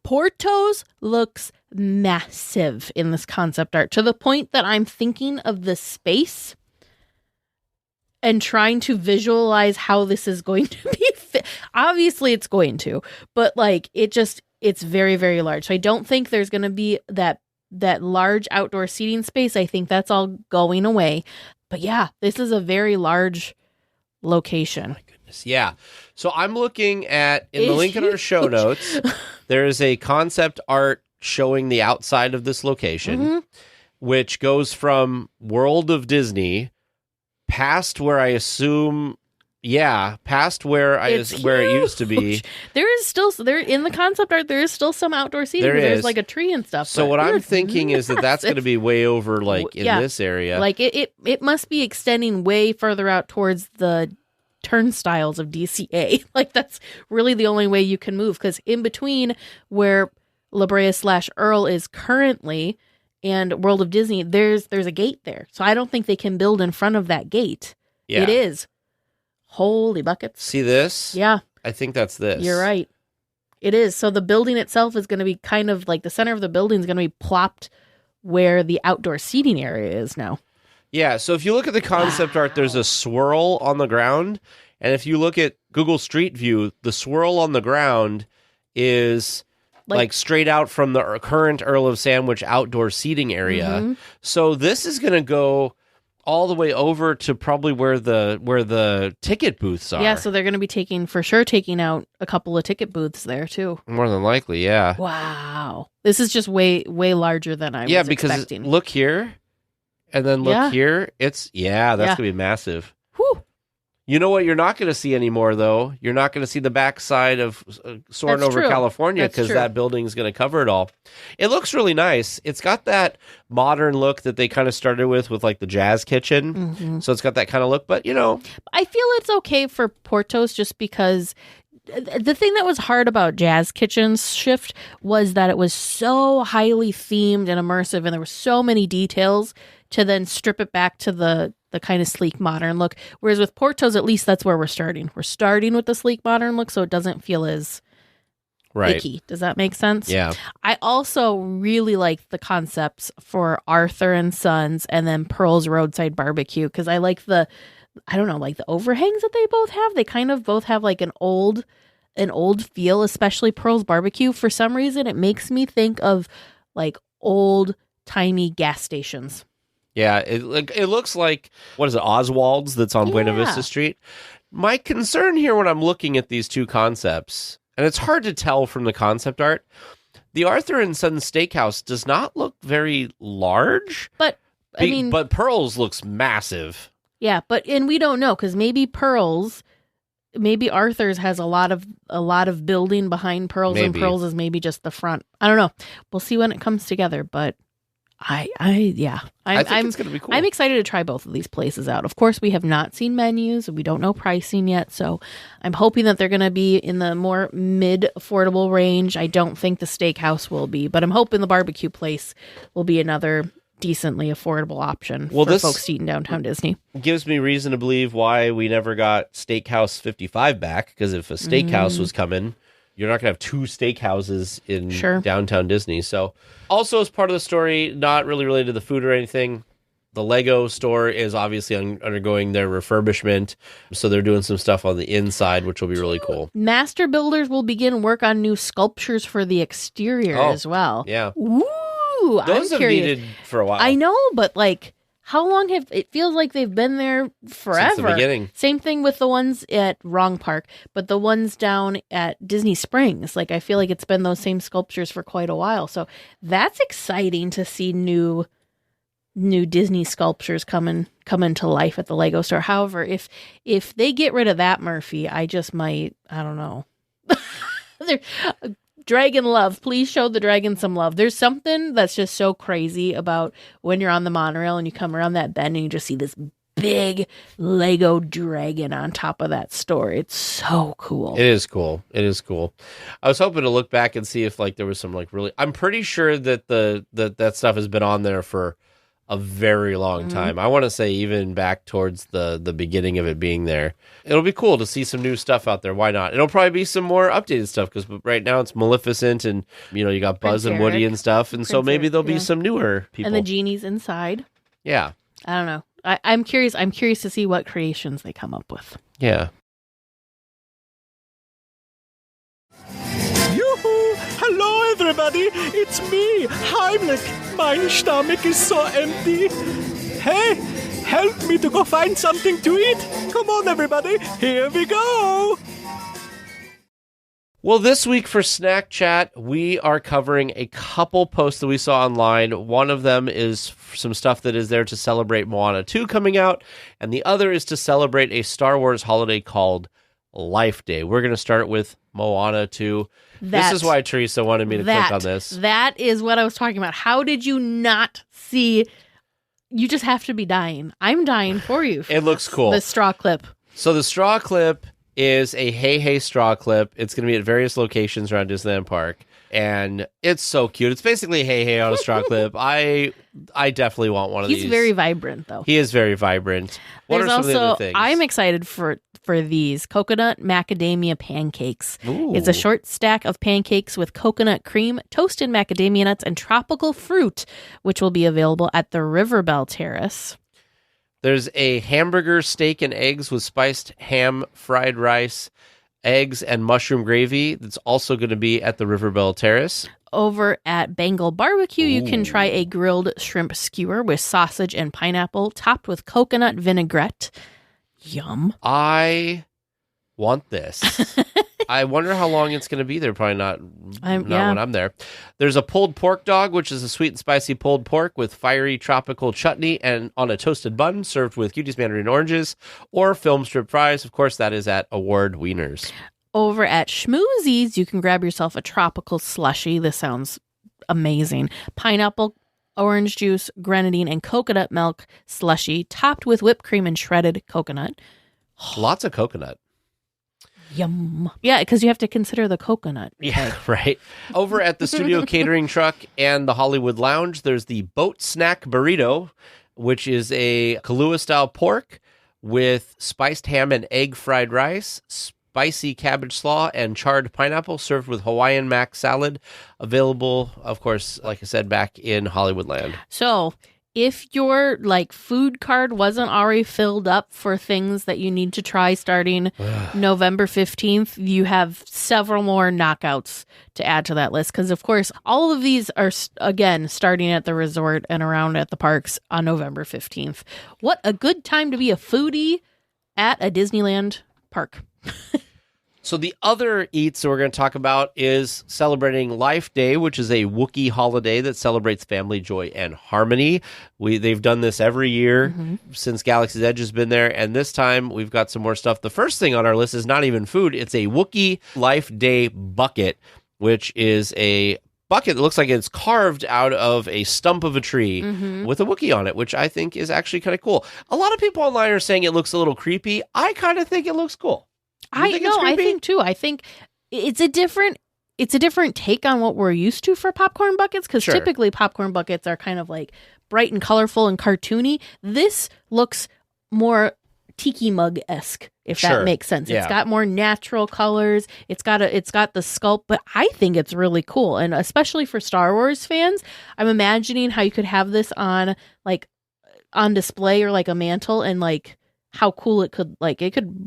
A: Porto's looks massive in this concept art, to the point that I'm thinking of the space and trying to visualize how this is going to be fit. Obviously it's going to, but it's very, very large. So I don't think there's going to be that large outdoor seating space. I think that's all going away. But yeah, this is a very large location.
B: Oh my goodness. Yeah. So I'm looking at, in the link in our show notes, there is a concept art showing the outside of this location, which goes from World of Disney past where I assume, past where where it used to be.
A: There is still, in the concept art, there is still some outdoor seating. There's like a tree and stuff.
B: So what I'm thinking is that's going to be way over in this area.
A: Like it must be extending way further out towards the turnstiles of DCA. Like, that's really the only way you can move, because in between where La Brea / Earl is currently and World of Disney, there's a gate there. So I don't think they can build in front of that gate.
B: Yeah.
A: It is. Holy buckets.
B: See this?
A: Yeah.
B: I think that's this.
A: You're right. It is. So the building itself is going to be kind of like the center of the building is going to be plopped where the outdoor seating area is now.
B: Yeah. So if you look at the concept art, there's a swirl on the ground. And if you look at Google Street View, the swirl on the ground is like straight out from the current Earl of Sandwich outdoor seating area.
A: Mm-hmm.
B: So this is going to go all the way over to probably where the ticket booths are.
A: Yeah, so they're going to be taking out a couple of ticket booths there too.
B: More than likely, yeah.
A: Wow. This is just way larger than I was expecting.
B: Look here and then look here. That's going to be massive.
A: Whew.
B: You know what you're not going to see anymore, though? You're not going to see the backside of Soaring Over California because that building is going to cover it all. It looks really nice. It's got that modern look that they kind of started with like the jazz kitchen. Mm-hmm. So it's got that kind of look. But,
A: I feel it's okay for Portos just because the thing that was hard about Jazz Kitchen's shift was that it was so highly themed and immersive, and there were so many details to then strip it back to the kind of sleek modern look. Whereas with Portos, at least that's where we're starting. We're starting with the sleek modern look, so it doesn't feel as icky. Does that make sense?
B: Yeah.
A: I also really like the concepts for Arthur and Sons and then Pearl's Roadside Barbecue because I like the overhangs that they both have. They kind of both have like an old feel, especially Pearl's Barbecue. For some reason, it makes me think of like old timey gas stations.
B: Yeah, it looks like, what is it, Oswald's that's on Buena Vista Street? My concern here when I'm looking at these two concepts, and it's hard to tell from the concept art, the Arthur and Sons Steakhouse does not look very large.
A: But,
B: but Pearl's looks massive.
A: Yeah, and we don't know, because maybe Arthur's has a lot of building behind Pearl's, and Pearl's is maybe just the front. I don't know. We'll see when it comes together, but I think it's going to be cool. I'm excited to try both of these places out. Of course, we have not seen menus. We don't know pricing yet, so I'm hoping that they're going to be in the more mid-affordable range. I don't think the steakhouse will be, but I'm hoping the barbecue place will be another decently affordable option for folks eating downtown Disney.
B: Gives me reason to believe why we never got Steakhouse 55 back, because if a steakhouse was coming, you're not going to have two steakhouses in downtown Disney. So also as part of the story, not really related to the food or anything, the Lego store is obviously undergoing their refurbishment. So they're doing some stuff on the inside, which will be really cool.
A: Master builders will begin work on new sculptures for the exterior as well.
B: Yeah.
A: Ooh,
B: those have needed for a while.
A: I know, but like, how long it feels like they've been there forever.
B: Since the beginning.
A: Same thing with the ones at Wrong Park, but the ones down at Disney Springs, like I feel like it's been those same sculptures for quite a while. So that's exciting to see new Disney sculptures come into life at the Lego store. However, if they get rid of that, Murphy, I just might, I don't know. Dragon love. Please show the dragon some love. There's something that's just so crazy about when you're on the monorail and you come around that bend and you just see this big Lego dragon on top of that store. It's so cool.
B: It is cool. I was hoping to look back and see if like there was some like really. I'm pretty sure that that stuff has been on there for a very long time. I want to say even back towards the beginning of it being there. It'll be cool to see some new stuff out there. Why not? It'll probably be some more updated stuff because right now it's Maleficent and you got Buzz and Woody and stuff. And so maybe there'll be some newer people.
A: And the genies inside.
B: Yeah.
A: I don't know. I'm curious. I'm curious to see what creations they come up with.
B: Yeah.
D: Yoo-hoo! Hello, everybody! It's me, Heimlich. My stomach is so empty. Hey, help me to go find something to eat. Come on, everybody. Here we go.
B: Well, this week for Snack Chat, we are covering a couple posts that we saw online. One of them is some stuff that is there to celebrate Moana 2 coming out, and the other is to celebrate a Star Wars holiday called Life Day. We're going to start with Moana 2. This is why Teresa wanted me to click on this.
A: That is what I was talking about. How did you not see? You just have to be dying. I'm dying for you.
B: It looks cool.
A: The straw clip.
B: So the straw clip is a Hey straw clip. It's going to be at various locations around Disneyland Park. And it's so cute. It's basically Hey on a straw clip. I definitely want one of these.
A: He's very vibrant, though.
B: He is very vibrant. What
A: There's
B: are some of the
A: also,
B: other things?
A: I'm excited for these coconut macadamia pancakes.
B: Ooh.
A: It's a short stack of pancakes with coconut cream, toasted macadamia nuts, and tropical fruit, which will be available at the Riverbell Terrace.
B: There's a hamburger, steak, and eggs with spiced ham, fried rice, eggs, and mushroom gravy. That's also going to be at the Riverbell Terrace.
A: Over at Bengal Barbecue, you can try a grilled shrimp skewer with sausage and pineapple, topped with coconut vinaigrette. Yum.
B: I want this. I wonder how long it's going to be there. Probably not when I'm there. There's a pulled pork dog, which is a sweet and spicy pulled pork with fiery tropical chutney and on a toasted bun served with Cuties mandarin oranges or film strip fries. Of course, that is at Award Wieners.
A: Over at Schmoozies, you can grab yourself a tropical slushie. This sounds amazing. Pineapple, orange juice, grenadine, and coconut milk slushie topped with whipped cream and shredded coconut.
B: Lots of coconut.
A: Yum. Yeah, because you have to consider the coconut.
B: Yeah, right. Over at the Studio Catering Truck and the Hollywood Lounge, there's the Boat Snack Burrito, which is a Kahlua-style pork with spiced ham and egg fried rice, spicy cabbage slaw, and charred pineapple served with Hawaiian mac salad. Available, of course, like I said, back in Hollywoodland.
A: So if your food card wasn't already filled up for things that you need to try starting November 15th, you have several more knockouts to add to that list. Because, of course, all of these are, again, starting at the resort and around at the parks on November 15th. What a good time to be a foodie at a Disneyland park.
B: So the other eats that we're going to talk about is celebrating Life Day, which is a Wookiee holiday that celebrates family, joy, and harmony. They've done this every year since Galaxy's Edge has been there, and this time we've got some more stuff. The first thing on our list is not even food. It's a Wookiee Life Day bucket, which is a bucket that looks like it's carved out of a stump of a tree with a Wookiee on it, which I think is actually kind of cool. A lot of people online are saying it looks a little creepy. I kind of think it looks cool.
A: I think too. I think it's a different take on what we're used to for popcorn buckets, because typically popcorn buckets are kind of bright and colorful and cartoony. This looks more tiki mug-esque, if that makes sense. Yeah. It's got more natural colors. It's got the sculpt, but I think it's really cool. And especially for Star Wars fans, I'm imagining how you could have this on display or a mantle, and how cool it could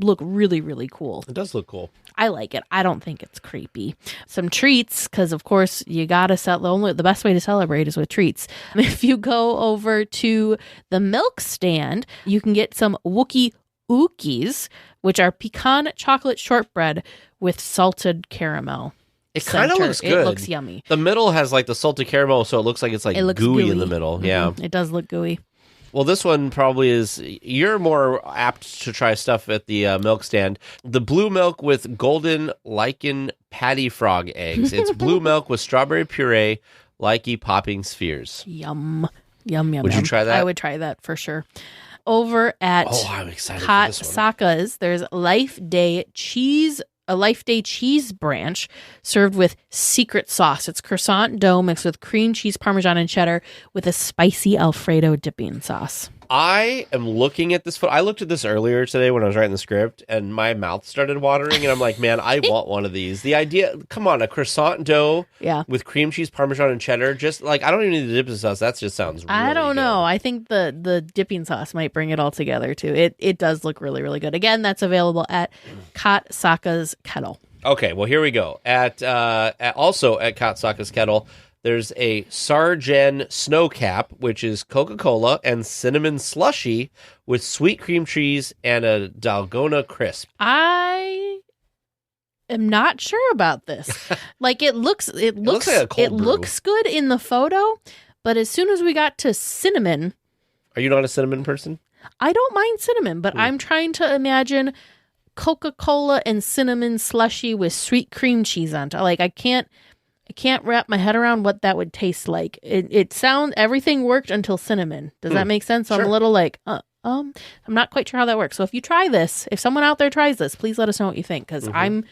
A: look really, really cool.
B: It does look cool.
A: I like it. I don't think it's creepy. Some treats, because of course you gotta the best way to celebrate is with treats. If you go over to the milk stand, you can get some Wookiee Ookies, which are pecan chocolate shortbread with salted caramel.
B: It kind of looks good.
A: It looks yummy.
B: The middle has the salted caramel, so it looks like it's gooey in the middle. Mm-hmm. Yeah,
A: it does look gooey.
B: Well, this one probably is, you're more apt to try stuff at the milk stand. The blue milk with golden lichen patty frog eggs. It's blue milk with strawberry puree, likey popping spheres.
A: Yum. Yum, yum,
B: Would you try that?
A: I would try that for sure. Over at
B: I'm excited
A: Hot
B: for this one.
A: Saka's, there's a Life Day cheese branch served with secret sauce. It's croissant dough mixed with cream cheese, Parmesan, and cheddar with a spicy Alfredo dipping sauce.
B: I am looking at this. I looked at this earlier today when I was writing the script, and my mouth started watering, and I'm like, man, I want one of these. The idea, come on, a croissant dough with cream cheese, Parmesan, and cheddar. Just I don't even need the dipping sauce. That just sounds really
A: I don't know.
B: good.
A: I think the dipping sauce might bring it all together, too. It does look really, really good. Again, that's available at Hot Saka's Kettle.
B: Okay, well, here we go. Also at Hot Saka's Kettle, there's a Sargen Snow Cap, which is Coca-Cola and cinnamon slushy with sweet cream cheese and a Dalgona crisp.
A: I am not sure about this. It looks like a cold brew. Looks good in the photo, but as soon as we got to cinnamon,
B: are you not a cinnamon person?
A: I don't mind cinnamon, but I'm trying to imagine Coca-Cola and cinnamon slushy with sweet cream cheese on top. I can't wrap my head around what that would taste like. Everything worked until cinnamon. Does that make sense? So
B: sure.
A: I'm a little I'm not quite sure how that works. So if you try this, if someone out there tries this, please let us know what you think, because I'm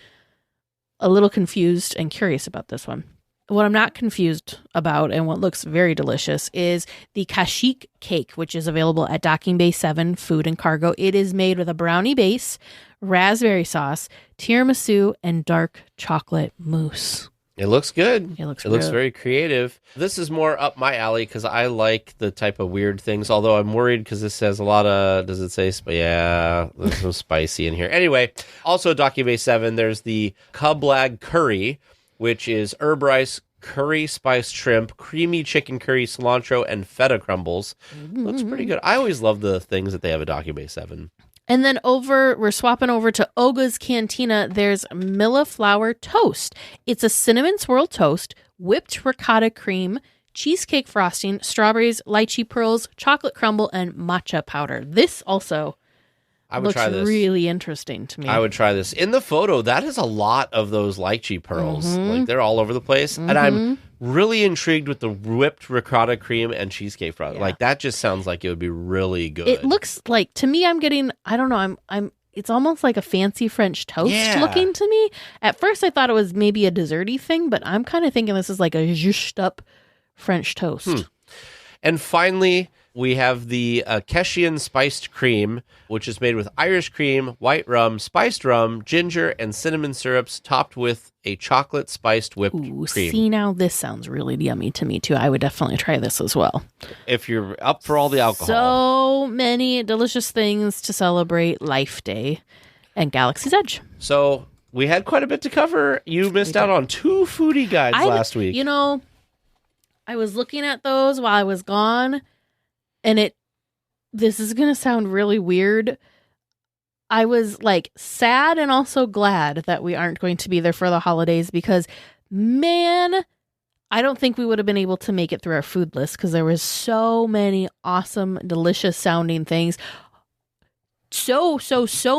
A: a little confused and curious about this one. What I'm not confused about and what looks very delicious is the Kashik cake, which is available at Docking Bay 7 Food and Cargo. It is made with a brownie base, raspberry sauce, tiramisu, and dark chocolate mousse.
B: It looks good.
A: It looks
B: very creative. This is more up my alley because I like the type of weird things, although I'm worried because this has a lot of, does it say, yeah, there's some spicy in here. Anyway, also Docking Bay 7, there's the Kublag curry, which is herb rice, curry spiced shrimp, creamy chicken curry, cilantro, and feta crumbles. Looks pretty good. I always love the things that they have at Docking Bay 7.
A: And then we're swapping over to Oga's Cantina. There's Milla Flour Toast. It's a cinnamon swirl toast, whipped ricotta cream, cheesecake frosting, strawberries, lychee pearls, chocolate crumble, and matcha powder. This also looks really interesting to me.
B: I would try this. In the photo, that is a lot of those lychee pearls. Like, they're all over the place. And I'm really intrigued with the whipped ricotta cream and cheesecake frosting. Like, that just sounds like it would be really good.
A: It looks like, to me, I'm getting, I don't know, I'm it's almost like a fancy French toast looking to me. At first, I thought it was maybe a desserty thing, but I'm kind of thinking this is like a zhushed up French toast.
B: And finally, we have the Keshian spiced cream, which is made with Irish cream, white rum, spiced rum, ginger, and cinnamon syrups, topped with a chocolate spiced whipped cream.
A: See, now this sounds really yummy to me, too. I would definitely try this as well.
B: If you're up for all the alcohol.
A: So many delicious things to celebrate Life Day and Galaxy's Edge.
B: So we had quite a bit to cover. You missed out on 2 foodie guides last week.
A: You know, I was looking at those while I was gone, and this is going to sound really weird. I was like sad and also glad that we aren't going to be there for the holidays because, man, I don't think we would have been able to make it through our food list because there was so many awesome, delicious sounding things. So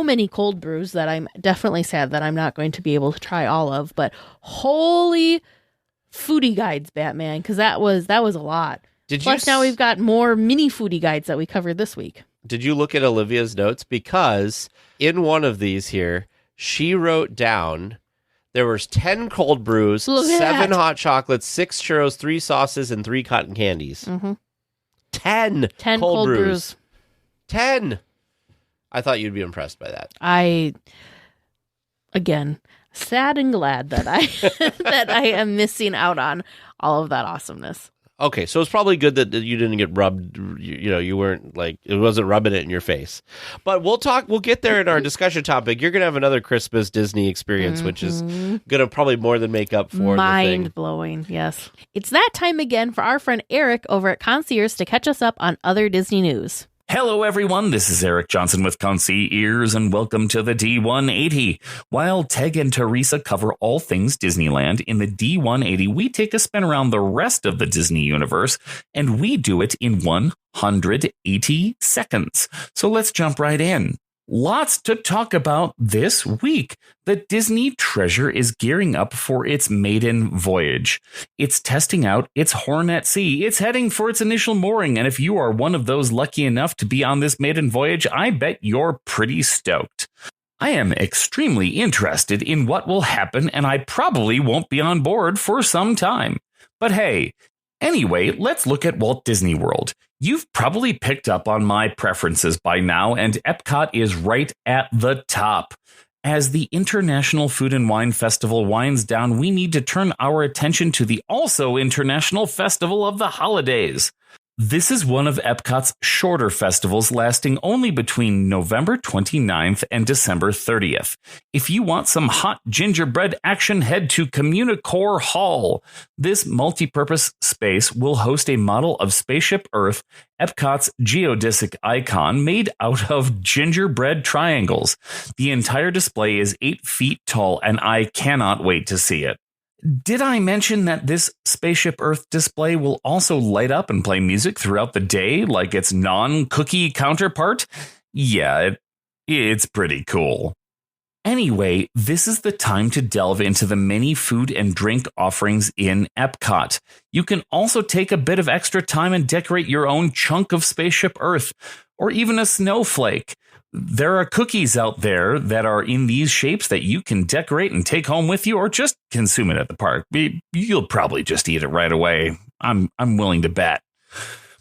A: many cold brews that I'm definitely sad that I'm not going to be able to try all of, but holy foodie guides, Batman, because that was a lot. Plus, now we've got more mini foodie guides that we covered this week.
B: Did you look at Olivia's notes? Because in one of these here, she wrote down there was 10 cold brews, 7 hot chocolates, 6 churros, 3 sauces, and 3 cotton candies. 10 cold brews. 10. I thought you'd be impressed by that.
A: Again, sad and glad that that I am missing out on all of that awesomeness.
B: Okay, so it's probably good that you didn't get rubbed, you weren't like, it wasn't rubbing it in your face. But we'll get there in our discussion topic. You're going to have another Christmas Disney experience, which is going to probably more than make up for
A: mind-blowing, yes. It's that time again for our friend Eric over at Concierge to catch us up on other Disney news.
E: Hello, everyone. This is Eric Johnson with Concierge, and welcome to the D180. While Teg and Teresa cover all things Disneyland, in the D180, we take a spin around the rest of the Disney universe, and we do it in 180 seconds. So let's jump right in. Lots to talk about this week. The Disney Treasure is gearing up for its maiden voyage. It's testing out its horn at sea. It's heading for its initial mooring, and if you are one of those lucky enough to be on this maiden voyage, I bet you're pretty stoked. I am extremely interested in what will happen, and I probably won't be on board for some time. But hey, anyway, let's look at Walt Disney World. You've probably picked up on my preferences by now, and Epcot is right at the top. As the International Food and Wine Festival winds down, we need to turn our attention to the also International Festival of the Holidays. This is one of Epcot's shorter festivals, lasting only between November 29th and December 30th. If you want some hot gingerbread action, head to Communicore Hall. This multi-purpose space will host a model of Spaceship Earth, Epcot's geodesic icon, made out of gingerbread triangles. The entire display is 8 feet tall, and I cannot wait to see it. Did I mention that this Spaceship Earth display will also light up and play music throughout the day like its non-cookie counterpart? Yeah, it's pretty cool. Anyway, this is the time to delve into the many food and drink offerings in Epcot. You can also take a bit of extra time and decorate your own chunk of Spaceship Earth. or even a snowflake. There are cookies out there that are in these shapes that you can decorate and take home with you, or just consume it at the park. You'll probably just eat it right away. I'm willing to bet.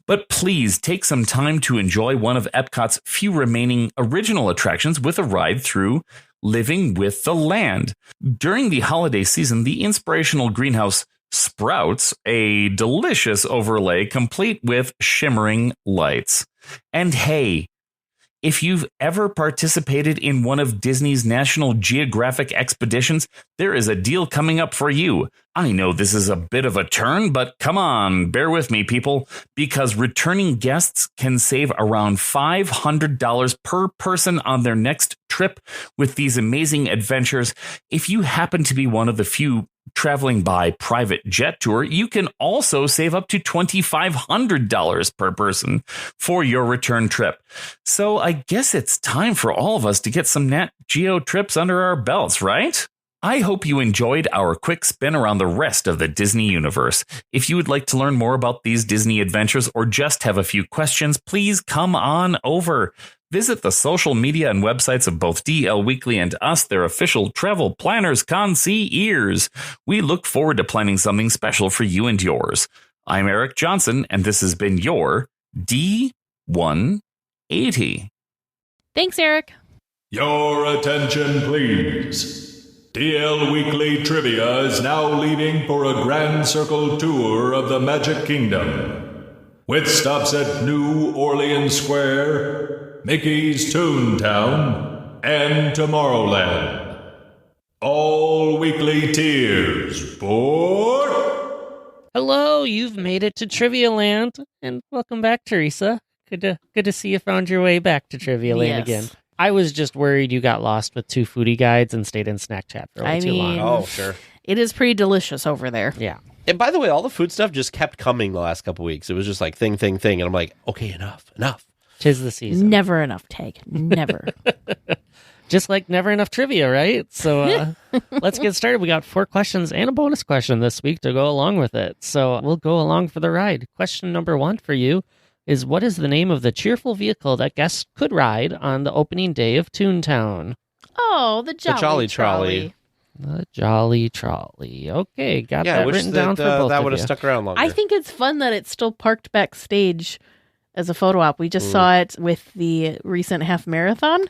E: But please take some time to enjoy one of Epcot's few remaining original attractions with a ride through Living with the Land. During the holiday season, the inspirational greenhouse sprouts a delicious overlay complete with shimmering lights. And hey, if you've ever participated in one of Disney's National Geographic expeditions, there is a deal coming up for you. I know this is a bit of a turn, but come on, bear with me, people, because returning guests can save around $500 per person on their next trip with these amazing adventures. If you happen to be one of the few traveling by private jet tour, you can also save up to $2,500 per person for your return trip. So I guess it's time for all of us to get some Nat Geo trips under our belts, right? I hope you enjoyed our quick spin around the rest of the Disney universe. If you would like to learn more about these Disney adventures or just have a few questions, please come on over. Visit the social media and websites of both DL Weekly and us, their official travel planners, concierges. We look forward to planning something special for you and yours. I'm Eric Johnson, and this has been your D180.
A: Thanks, Eric.
F: Your attention, please. DL Weekly Trivia is now leaving for a grand circle tour of the Magic Kingdom, with stops at New Orleans Square, Mickey's Toontown, and Tomorrowland. All weekly tiers for...
G: Hello, you've made it to Trivia Land, and welcome back, Teresa. Good to see you found your way back to Trivia Land again. I was just worried you got lost with two foodie guides and stayed in snack chat for too long.
B: Oh, sure.
A: It is pretty delicious over there.
G: Yeah.
B: And by the way, all the food stuff just kept coming the last couple weeks. It was just like thing. And I'm like, okay, enough.
G: 'Tis the season.
A: Never enough, Tag. Never.
G: Just like never enough trivia, right? So let's get started. We got 4 questions and a bonus question this week to go along with it. So we'll go along for the ride. Question number 1 for you is, what is the name of the cheerful vehicle that guests could ride on the opening day of Toontown?
A: Oh, the Jolly
B: Trolley.
G: The Jolly Trolley. Okay, got
B: Yeah, I
G: that
B: wish
G: written
B: that,
G: down for both
B: that
G: of
B: would have
G: you.
B: stuck around longer.
A: I think it's fun that it's still parked backstage as a photo op. We just saw it with the recent half marathon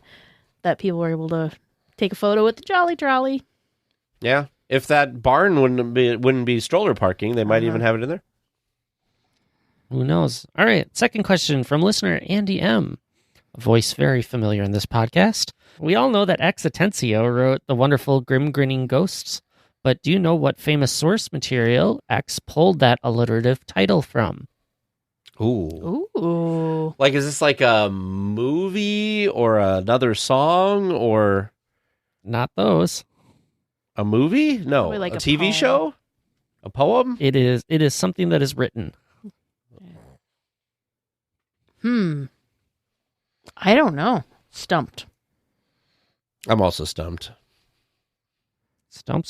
A: that people were able to take a photo with the Jolly Trolley.
B: Yeah. If that barn wouldn't be stroller parking, they might even have it in there.
G: Who knows? All right, second question from listener Andy M. A voice very familiar in this podcast. We all know that X Atencio wrote the wonderful Grim Grinning Ghosts, but do you know what famous source material X pulled that alliterative title from?
A: Ooh.
B: Like, is this like a movie or another song or
G: Not those.
B: a movie? No.
A: Probably like
B: a
A: a
B: TV
A: poem.
B: show? A poem?
G: It is something that is written.
A: I don't know. Stumped.
B: I'm also stumped.
G: Stump.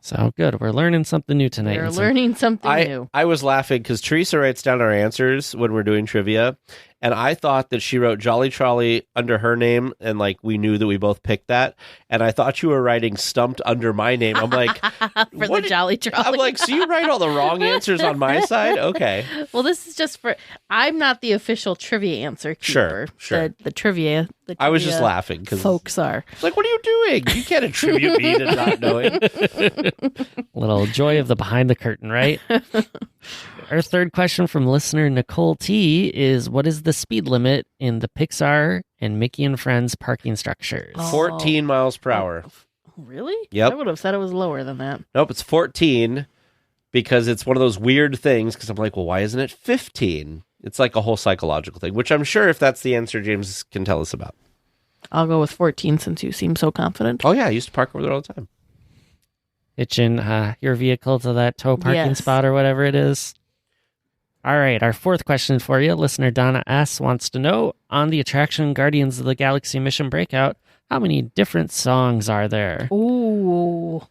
G: So good. We're learning something new tonight.
A: We're learning something new.
B: I was laughing because Teresa writes down our answers when we're doing trivia, and I thought that she wrote Jolly Trolley under her name, and like we knew that we both picked that, and I thought you were writing Stumped under my name. I'm like,
A: For the Jolly Trolley.
B: I'm like, so you write all the wrong answers on my side? Okay.
A: Well, this is just for... I'm not the official trivia answer keeper.
B: Sure.
A: The trivia...
B: I was just laughing because
A: folks are.
B: It's like, what are you doing? You can't attribute me to not knowing.
G: Little joy of the behind the curtain, right? Our third question from listener Nicole T is, what is the speed limit in the Pixar and Mickey and Friends parking structures?
B: 14 miles per hour.
A: Really?
B: Yep.
A: I would have said it was lower than that.
B: Nope, it's 14 because it's one of those weird things because I'm like, well, why isn't it 15? It's like a whole psychological thing, which I'm sure if that's the answer, James can tell us about.
A: I'll go with 14 since you seem so confident.
B: Oh, yeah, I used to park over there all the time.
G: Hitching your vehicle to that tow parking
A: Yes.
G: spot or whatever it is. All right, our fourth question for you. Listener Donna S. wants to know, on the attraction Guardians of the Galaxy Mission Breakout, how many different songs are there?
A: Ooh.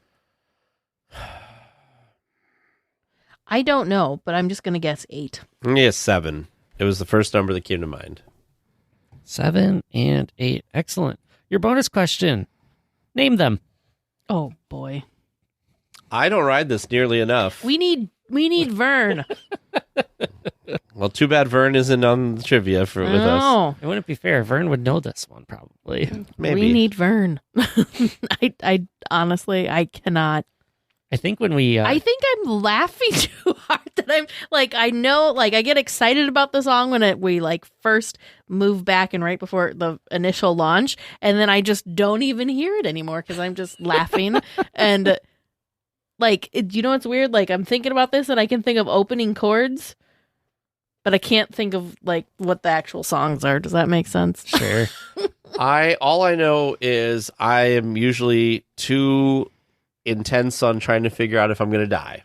A: I don't know, but I'm just going to guess 8.
B: Yeah, 7. It was the first number that came to mind.
G: 7 and 8. Excellent. Your bonus question. Name them.
A: Oh boy.
B: I don't ride this nearly enough.
A: We need Vern.
B: Well, too bad Vern isn't on the trivia with us.
A: No.
G: It wouldn't be fair. Vern would know this one probably.
B: Maybe.
A: We need Vern. I honestly, I cannot.
G: I think when we...
A: I think I'm laughing too hard that I'm like, I know, like I get excited about the song when we like first move back and right before the initial launch. And then I just don't even hear it anymore because I'm just laughing. And like, you know, what's weird? Like I'm thinking about this and I can think of opening chords, but I can't think of like what the actual songs are. Does that make sense?
G: Sure.
B: All I know is I am usually too intense on trying to figure out if I'm going to die.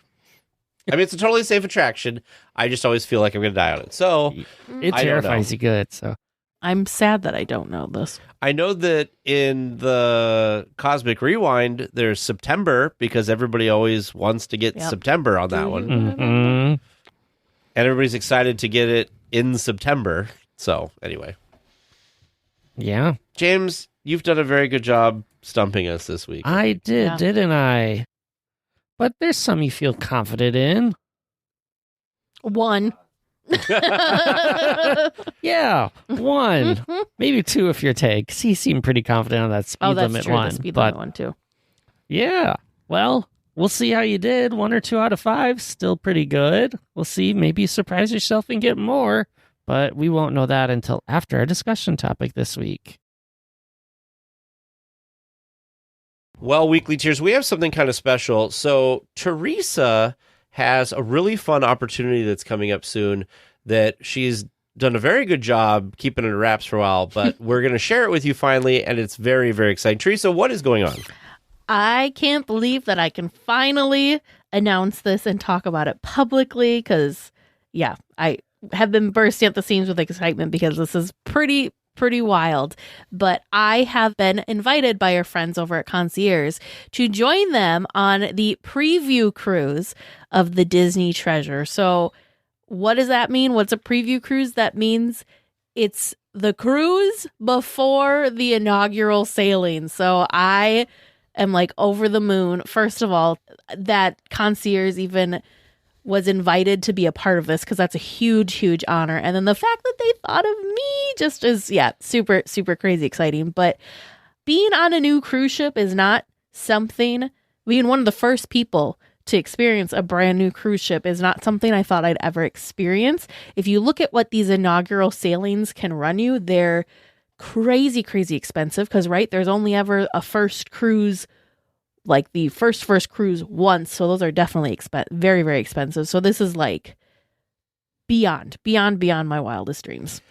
B: I mean, it's a totally safe attraction. I just always feel like I'm going to die on it. So
G: It
B: I don't
G: terrifies
B: know.
G: you good, so...
A: I'm sad that I don't know this.
B: I know that in the Cosmic Rewind, there's September because everybody always wants to get
A: Yep.
B: September on that one.
G: Mhm.
B: And everybody's excited to get it in September. So anyway,
G: Yeah.
B: James, you've done a very good job stumping us this week.
G: I did,
A: Yeah.
G: didn't I? But there's some you feel confident in.
A: One.
G: Yeah, 1. Maybe 2 if you're Tag. 'Cause he seemed pretty confident on that speed
A: Oh, that's
G: limit
A: true.
G: one.
A: The speed
G: but
A: limit one too.
G: yeah, well, we'll see how you did. 1 or 2 out of 5, still pretty good. We'll see. Maybe you surprise yourself and get more, but we won't know that until after our discussion topic this week.
B: Well, Weekly Tears, we have something kind of special. So Teresa has a really fun opportunity that's coming up soon that she's done a very good job keeping it in wraps for a while, but we're going to share it with you finally, and it's very, very exciting. Teresa, what is going on?
A: I can't believe that I can finally announce this and talk about it publicly because, yeah, I have been bursting at the seams with excitement because this is pretty wild. But I have been invited by our friends over at Concierge to join them on the preview cruise of the Disney Treasure. So what does that mean? What's a preview cruise? That means it's the cruise before the inaugural sailing. So I am like over the moon. First of all, that Concierge even was invited to be a part of this because that's a huge honor. And then the fact that they thought of me just is, yeah, super crazy exciting. But being on a new cruise ship is not something, being one of the first people to experience a brand new cruise ship is not something I thought I'd ever experience. If you look at what these inaugural sailings can run you, they're crazy expensive because, right, there's only ever a first cruise, like the first cruise once. So those are definitely very expensive. So this is like beyond my wildest dreams.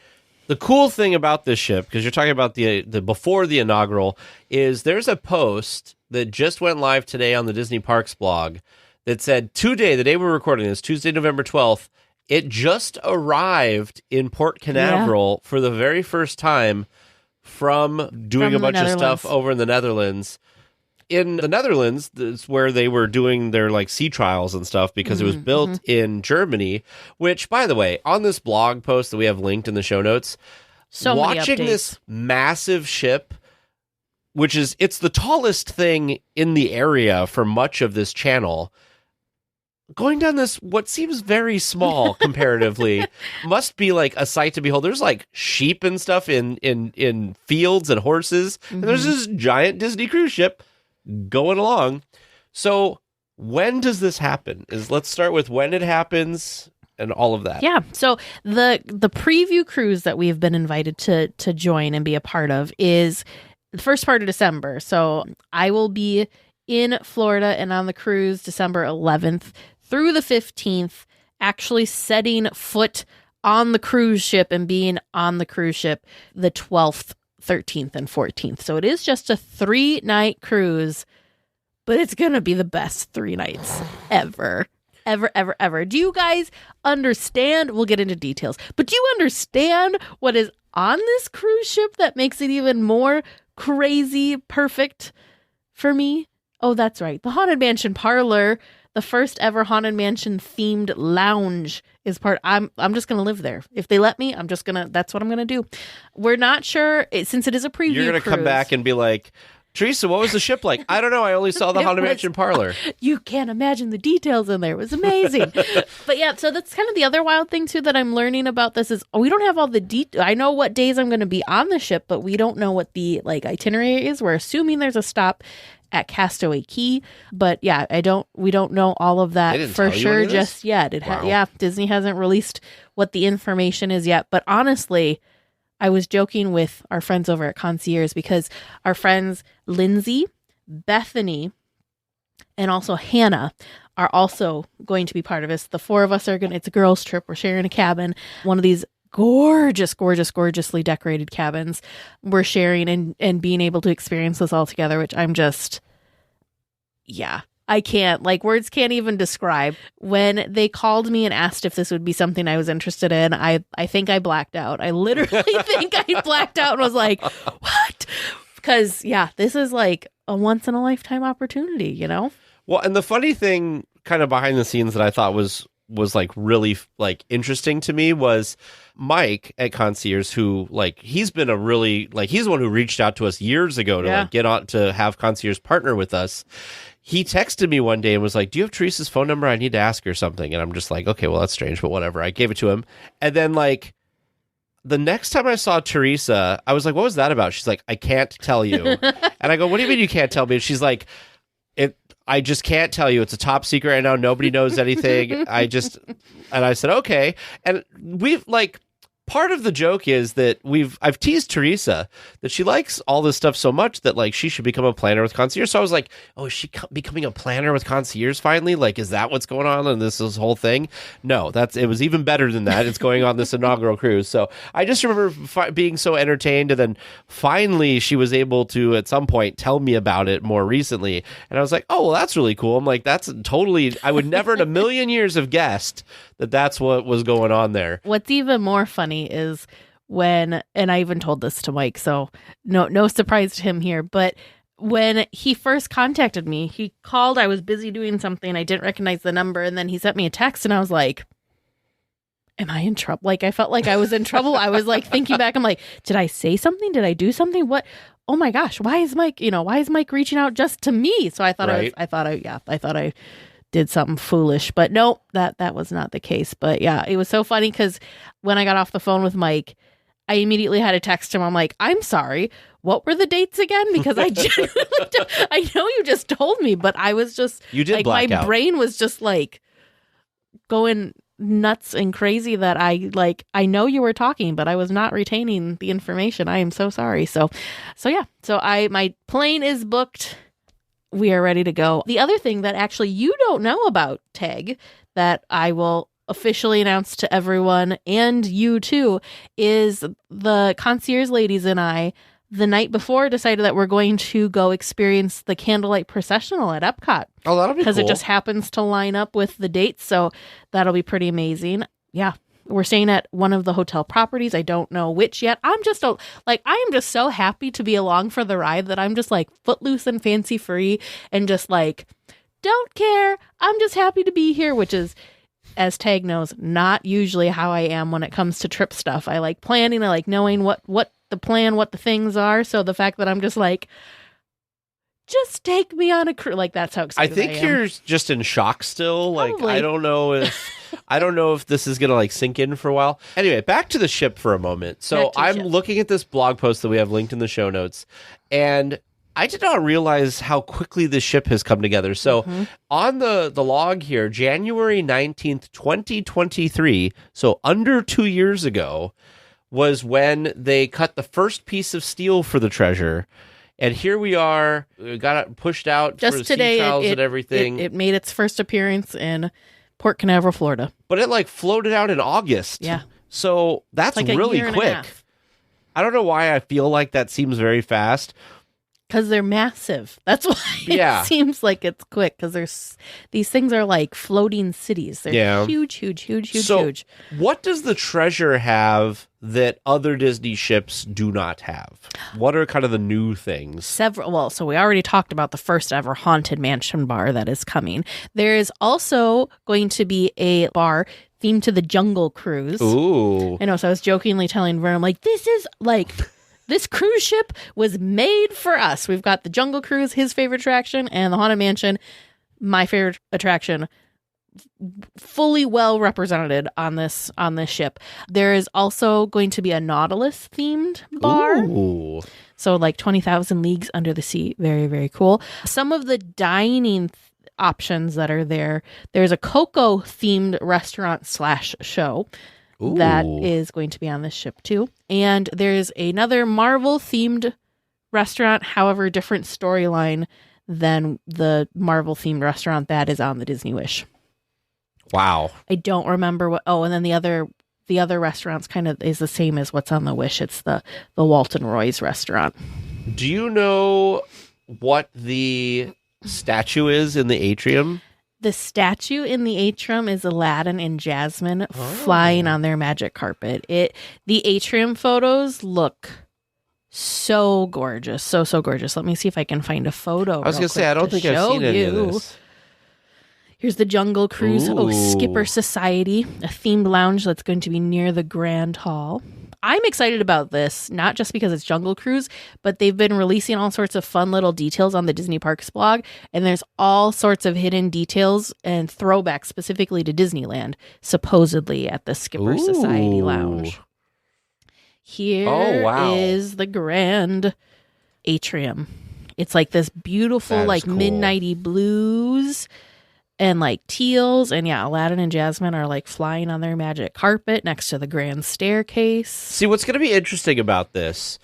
B: The cool thing about this ship, because you're talking about the before the inaugural, is there's a post that just went live today on the Disney Parks blog that said today, the day we're recording this, Tuesday, November 12th, it just arrived in Port Canaveral for the very first time from doing a bunch of stuff over in the Netherlands. In the Netherlands, that's where they were doing their like sea trials and stuff because it was built in Germany, which, by the way, on this blog post that we have linked in the show notes,
A: So many
B: watching
A: updates.
B: this massive ship, which is, it's the tallest thing in the area for much of this channel, going down this, what seems very small comparatively, must be like a sight to behold. There's like sheep and stuff in fields and horses, and there's this giant Disney cruise ship going along. So when does this happen? Let's start with when it happens and all of that.
A: Yeah. So the preview cruise that we've been invited to join and be a part of is the first part of December. So I will be in Florida and on the cruise December 11th through the 15th, actually setting foot on the cruise ship and being on the cruise ship the 12th, 13th, and 14th. So it is just a 3-night cruise, but it's going to be the best 3 nights ever. Ever. Do you guys understand? We'll get into details, but do you understand what is on this cruise ship that makes it even more crazy perfect for me? Oh, that's right. The Haunted Mansion parlor the first ever Haunted Mansion themed lounge is part. I'm just going to live there. If they let me, that's what I'm going to do. We're not sure, since it is a preview
B: You're going to come back and be like, Teresa, what was the ship like? I don't know. I only saw the Haunted Mansion parlor.
A: You can't imagine the details in there. It was amazing. But yeah, so that's kind of the other wild thing too that I'm learning about this is we don't have all the details. I know what days I'm going to be on the ship, but we don't know what the itinerary is. We're assuming there's a stop at Castaway Cay, but yeah, we don't know all of that for sure just yet. Disney hasn't released what the information is yet, but honestly, I was joking with our friends over at Concierge because our friends Lindsay, Bethany, and also Hannah are also going to be part of this. The four of us it's a girls' trip. We're sharing a cabin, one of these gorgeously decorated cabins. We're sharing and being able to experience this all together, which I'm just, I can't, words can't even describe. When they called me and asked if this would be something I was interested in, I think I blacked out. I literally think I blacked out and was like, what? Because, this is like a once-in-a-lifetime opportunity, you know?
B: Well, and the funny thing kind of behind the scenes that I thought was really interesting to me was Mike at Concierge, who he's been he's the one who reached out to us years ago to get on to have Concierge partner with us. He texted me one day and was like, do you have Teresa's phone number? I need to ask her something. And I'm just like, okay, well, that's strange, but whatever. I gave it to him. And then the next time I saw Teresa, I was like, what was that about? She's like, I can't tell you. And I go, what do you mean you can't tell me? And she's like, I just can't tell you. It's a top secret right now. Nobody knows anything. And I said, okay. And we've part of the joke is that I've teased Teresa that she likes all this stuff so much that she should become a planner with Concierge. So I was like, oh, is she becoming a planner with Concierge finally? Is that what's going on in this whole thing? No, it was even better than that. It's going on this inaugural cruise. So I just remember being so entertained, and then finally she was able to at some point tell me about it more recently. And I was like, oh, well, that's really cool. I'm like, that's totally, I would never in a million years have guessed that that's what was going on there.
A: What's even more funny is and I even told this to Mike, so no surprise to him here, but when he first contacted me, he called, I was busy doing something, I didn't recognize the number, and then he sent me a text, and I was like, am I in trouble? I felt like I was in trouble. I was thinking back, I'm like, did I say something? Did I do something? What? Oh my gosh, why is Mike reaching out just to me? So I thought I thought I did something foolish, but no, that was not the case. But yeah, it was so funny because when I got off the phone with Mike, I immediately had to text him. I'm like, I'm sorry, what were the dates again? Because I genuinely I know you just told me, but I was just,
B: you did black
A: my
B: out.
A: Brain was just going nuts and crazy that I know you were talking, but I was not retaining the information. I am so sorry. So my plane is booked. We are ready to go. The other thing that actually you don't know about, Teg, that I will officially announce to everyone and you too, is the Concierge ladies and I, the night before, decided that we're going to go experience the Candlelight Processional at Epcot.
B: Oh, that'll be cool.
A: Because it just happens to line up with the dates, so that'll be pretty amazing. Yeah. We're staying at one of the hotel properties. I don't know which yet. I'm just I am just so happy to be along for the ride that I'm just footloose and fancy free and just don't care. I'm just happy to be here, which is, as Tag knows, not usually how I am when it comes to trip stuff. I like planning. I like knowing what the plan, what the things are. So the fact that I'm just just take me on a cruise. That's how excited I am.
B: I think you're just in shock still.
A: Probably.
B: I don't know if this is going to sink in for a while. Anyway, back to the ship for a moment. So I'm looking at this blog post that we have linked in the show notes, and I did not realize how quickly this ship has come together. So on the log here, January 19th, 2023, so under 2 years ago, was when they cut the first piece of steel for the treasure. And here we are. We got it pushed out
A: just
B: for the
A: today,
B: sea trials and everything.
A: It made its first appearance in Port Canaveral, Florida.
B: But it floated out in August.
A: Yeah.
B: So that's really quick. I don't know why I feel like that seems very fast.
A: Because they're massive. That's why
B: Yeah.
A: it seems like it's quick. Because these things are like floating cities. They're huge.
B: So, what does the treasure have that other Disney ships do not have? What are kind of the new things?
A: So we already talked about the first ever Haunted Mansion bar that is coming. There is also going to be a bar themed to the Jungle Cruise.
B: Ooh.
A: I know. So I was jokingly telling Vern, I'm like, this is like... This cruise ship was made for us. We've got the Jungle Cruise, his favorite attraction, and the Haunted Mansion, my favorite attraction, fully well represented on this ship. There is also going to be a Nautilus themed bar.
B: Ooh.
A: So like 20,000 Leagues Under the Sea. Very, very cool. Some of the dining options that are there. There's a Coco themed restaurant / show.
B: Ooh.
A: That is going to be on this ship too. And there's another Marvel themed restaurant, however, different storyline than the Marvel themed restaurant that is on the Disney Wish.
B: Wow.
A: I don't remember what. Oh, and then the other restaurants kind of is the same as what's on the Wish. It's the Walton Roy's restaurant.
B: Do you know what the statue is in the atrium?
A: The statue in the atrium is Aladdin and Jasmine flying on their magic carpet. The atrium photos look so gorgeous, so gorgeous. Let me see if I can find a photo.
B: I was going to say, I don't think I've seen any of this.
A: Here's the Jungle Cruise.
B: Ooh.
A: Oh, Skipper Society, a themed lounge that's going to be near the Grand Hall. I'm excited about this, not just because it's Jungle Cruise, but they've been releasing all sorts of fun little details on the Disney Parks blog, and there's all sorts of hidden details and throwbacks specifically to Disneyland, supposedly at the Skipper Society Lounge. Here is the Grand Atrium. It's like this beautiful, like
B: cool.
A: midnighty blues and like teals, and Aladdin and Jasmine are like flying on their magic carpet next to the grand staircase.
B: See, what's going to be interesting about this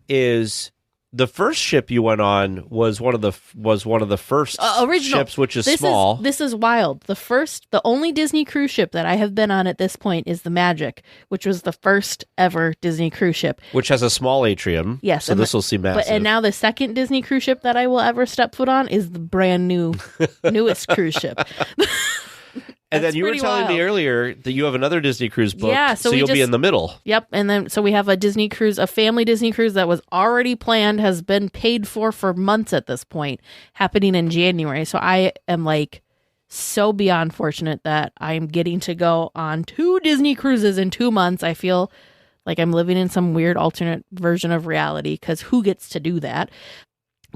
B: is the first ship you went on was one of the first
A: original
B: ships, which is small.
A: This is wild. The only Disney cruise ship that I have been on at this point is the Magic, which was the first ever Disney cruise ship,
B: which has a small atrium.
A: Yes,
B: so this will seem massive.
A: And now the second Disney cruise ship that I will ever step foot on is the brand newest cruise ship.
B: And then you were telling me earlier that you have another Disney cruise booked, so you'll be in the middle.
A: Yep, and then so we have a Disney cruise, a family Disney cruise that was already planned, has been paid for months at this point, happening in January. So I am like so beyond fortunate that I'm getting to go on 2 Disney cruises in 2 months. I feel like I'm living in some weird alternate version of reality, because who gets to do that?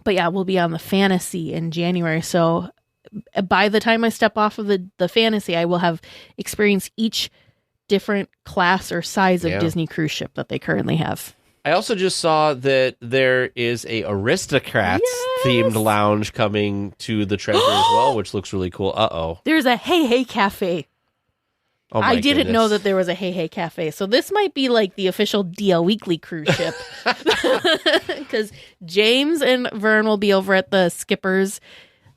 A: But yeah, we'll be on the Fantasy in January, so by the time I step off of the Fantasy, I will have experienced each different class or size of Disney cruise ship that they currently have.
B: I also just saw that there is a Aristocrats themed lounge coming to the treasure as well, which looks really cool. Uh-oh.
A: There's a Hey Hey Cafe.
B: Oh my
A: I didn't
B: goodness.
A: know that there was a Hey Hey Cafe. So this might be like the official DLWeekly cruise ship. Because James and Vern will be over at the Skipper's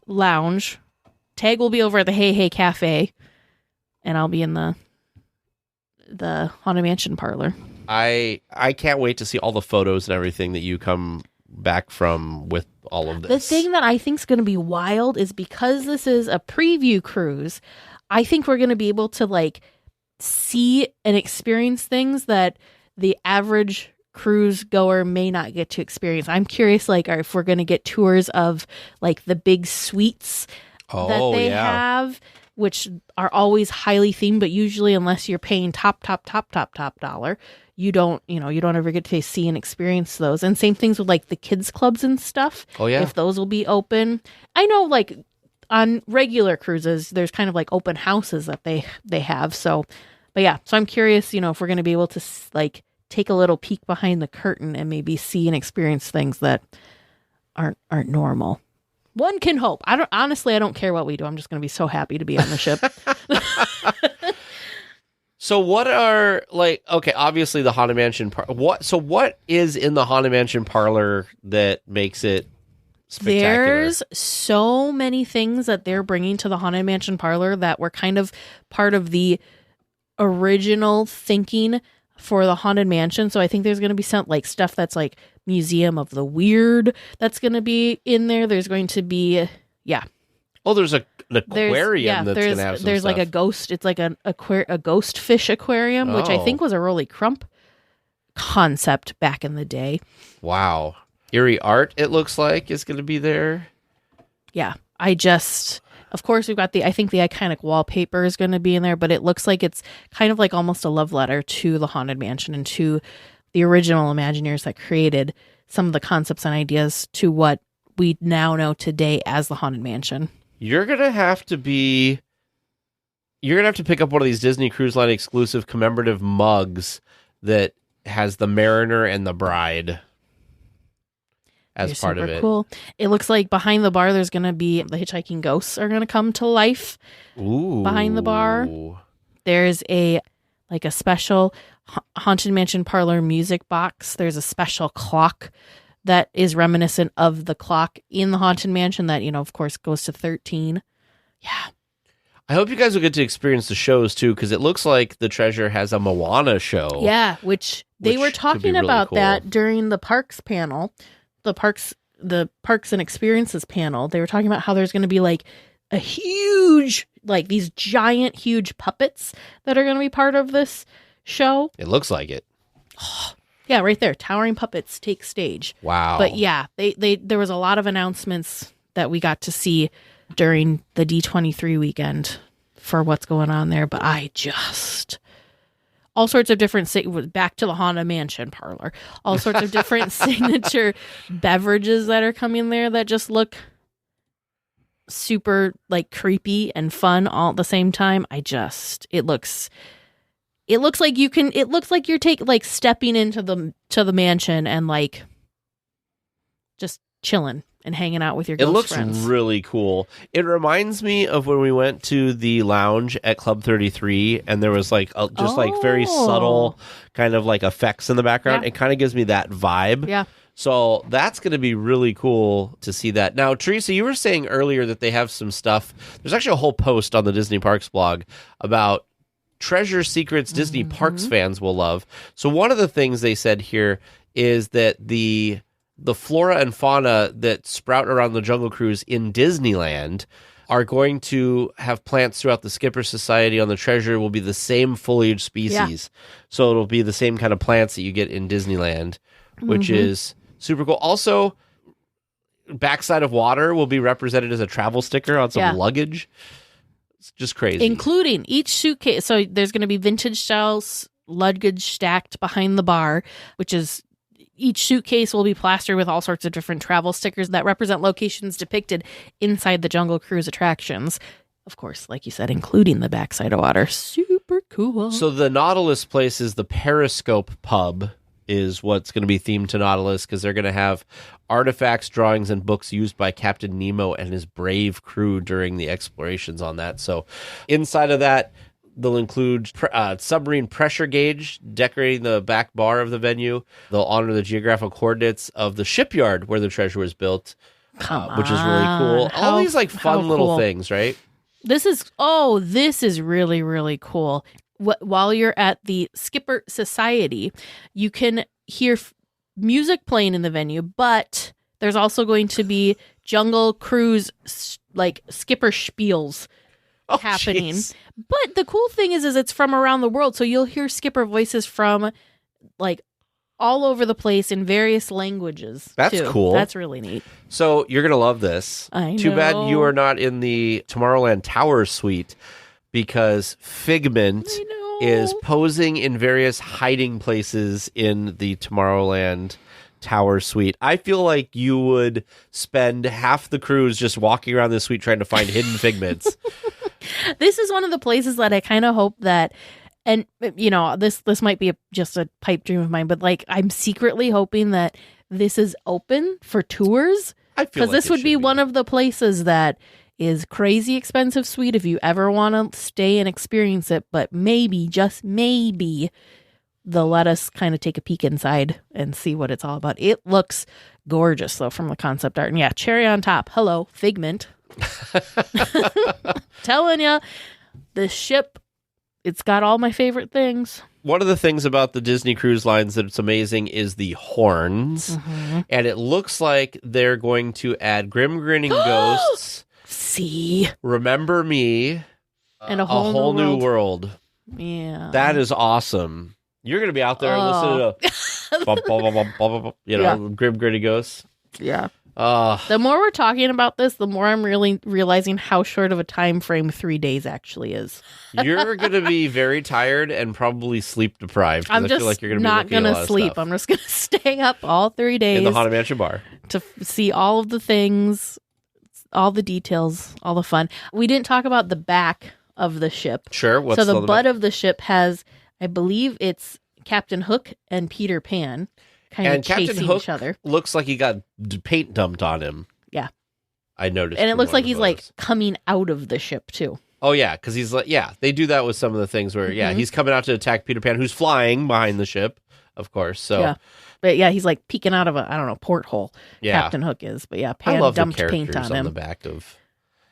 A: Lounge. Tag will be over at the Hey Hey Cafe. And I'll be in the Haunted Mansion parlor.
B: I can't wait to see all the photos and everything that you come back from with all of this.
A: The thing that I think is going to be wild is because this is a preview cruise, I think we're going to be able to like see and experience things that the average cruise goer may not get to experience. I'm curious, like, if we're going to get tours of like the big suites that they have, which are always highly themed, but usually unless you're paying top dollar, you don't ever get to see and experience those. And same things with like the kids clubs and stuff.
B: Oh yeah.
A: If those will be open. I know like on regular cruises, there's kind of like open houses that they have. So, but yeah, so I'm curious, if we're going to be able to like take a little peek behind the curtain and maybe see and experience things that aren't normal. One can hope. I don't care what we do. I'm just going to be so happy to be on the ship.
B: So what are obviously the Haunted Mansion what is in the Haunted Mansion parlor that makes it spectacular?
A: There's so many things that they're bringing to the Haunted Mansion parlor that were kind of part of the original thinking for the Haunted Mansion. So I think there's going to be some like stuff that's like Museum of the Weird that's going to be in there. There's going to be,
B: Oh, there's an aquarium that's going to have some
A: There's
B: stuff.
A: like a ghost. It's like a ghost fish aquarium, which I think was a really crump concept back in the day.
B: Wow. Eerie art, it looks like, is going to be there.
A: Yeah. Of course, we've got I think the iconic wallpaper is going to be in there, but it looks like it's kind of like almost a love letter to the Haunted Mansion and to the original Imagineers that created some of the concepts and ideas to what we now know today as the Haunted Mansion.
B: You're going to have to pick up one of these Disney Cruise Line exclusive commemorative mugs that has the Mariner and the Bride as
A: They're
B: part of
A: super
B: it.
A: Cool. It looks like behind the bar, there's going to be the hitchhiking ghosts are going to come to life.
B: Ooh.
A: Behind the bar. There's a special Haunted Mansion parlor music box. There's a special clock that is reminiscent of the clock in the Haunted Mansion that, of course, goes to 13. Yeah.
B: I hope you guys will get to experience the shows, too, because it looks like the Treasure has a Moana show.
A: Yeah, which they were
B: could be
A: talking
B: really
A: about
B: cool.
A: that during the parks panel, the parks and experiences panel. They were talking about how there's going to be like a huge, like these giant, huge puppets that are going to be part of this show.
B: It looks like it.
A: Yeah, right there. Towering puppets take stage.
B: Wow.
A: But yeah, there was a lot of announcements that we got to see during the D23 weekend for what's going on there. But all sorts of different, back to the Haunted Mansion parlor, all sorts of different signature beverages that are coming there that just look super like creepy and fun all at the same time. It looks like you're stepping into the mansion and like just chilling and hanging out with your ghost friends.
B: It looks really cool. It reminds me of when we went to the lounge at Club 33 and there was like very subtle kind of like effects in the background.
A: Yeah.
B: It kind of gives me that vibe.
A: Yeah.
B: So that's going to be really cool to see that. Now, Teresa, you were saying earlier that they have some stuff. There's actually a whole post on the Disney Parks blog about treasure secrets Disney Parks fans will love. So one of the things they said here is that the flora and fauna that sprout around the Jungle Cruise in Disneyland are going to have plants throughout the Skipper Society on the Treasure will be the same foliage species. Yeah. So it'll be the same kind of plants that you get in Disneyland, which is super cool. Also, backside of water will be represented as a travel sticker on some luggage. It's just crazy.
A: Including each suitcase. So there's going to be vintage style luggage stacked behind the bar, which is each suitcase will be plastered with all sorts of different travel stickers that represent locations depicted inside the Jungle Cruise attractions. Of course, like you said, including the backside of water. Super cool.
B: So the Nautilus place is the Periscope Pub is what's going to be themed to Nautilus because they're going to have artifacts, drawings, and books used by Captain Nemo and his brave crew during the explorations on that. So inside of that, they'll include submarine pressure gauge decorating the back bar of the venue. They'll honor the geographical coordinates of the shipyard where the treasure was built, which is really cool. All these like fun little things, right?
A: This is really, really cool. While you're at the Skipper Society, you can hear music playing in the venue, but there's also going to be Jungle Cruise like skipper spiels happening.
B: Geez.
A: But the cool thing is it's from around the world, so you'll hear skipper voices from like all over the place in various languages.
B: That's
A: too.
B: cool.
A: That's really neat.
B: So you're gonna love this.
A: I
B: Too bad
A: know.
B: you are not in the Tomorrowland Tower suite because Figment is posing in various hiding places in the Tomorrowland Tower suite. I feel like you would spend half the cruise just walking around this suite trying to find hidden Figments.
A: This is one of the places that I kind of hope that, and you know, this might be just a pipe dream of mine, but like I'm secretly hoping that this is open for tours
B: because
A: this would be one of the places that is crazy expensive suite if you ever want to stay and experience it, but maybe, just maybe, they'll let us kind of take a peek inside and see what it's all about. It looks gorgeous though from the concept art. And yeah, cherry on top. Hello, Figment. Telling ya, the ship, it's got all my favorite things.
B: one of the things about the Disney Cruise Lines that's amazing is the horns. And it looks like they're going to add Grim Grinning Ghosts.
A: See?
B: Remember Me.
A: And a whole
B: new world.
A: Yeah.
B: That is awesome. You're going to be out there listening to bum, bum, bum, bum, bum, bum, Grim Grinning Ghosts.
A: Yeah. The more we're talking about this, the more I'm really realizing how short of a time frame 3 days actually is.
B: You're going to be very tired and probably sleep deprived.
A: I'm just
B: I feel like you're gonna
A: not
B: be going to
A: sleep. I'm just going to stay up all 3 days.
B: In the Haunted Mansion bar.
A: To see all of the things, all the details, all the fun. We didn't talk about the back of the ship.
B: Sure. What's
A: so the
B: back?
A: butt of the ship has, I believe it's Captain Hook and Peter Pan. Kind of chasing
B: Captain Hook
A: each other.
B: Looks like he got paint dumped on him.
A: Yeah.
B: I noticed.
A: And it looks like he's
B: photos.
A: like coming out of the ship too.
B: Oh yeah, because he's like, they do that with some of the things where he's coming out to attack Peter Pan, who's flying behind the ship, of course. So
A: yeah. But yeah, he's like peeking out of a porthole.
B: Yeah.
A: Captain Hook is. But yeah, Pan
B: I love
A: dumped
B: the
A: paint
B: characters
A: on him.
B: the back of.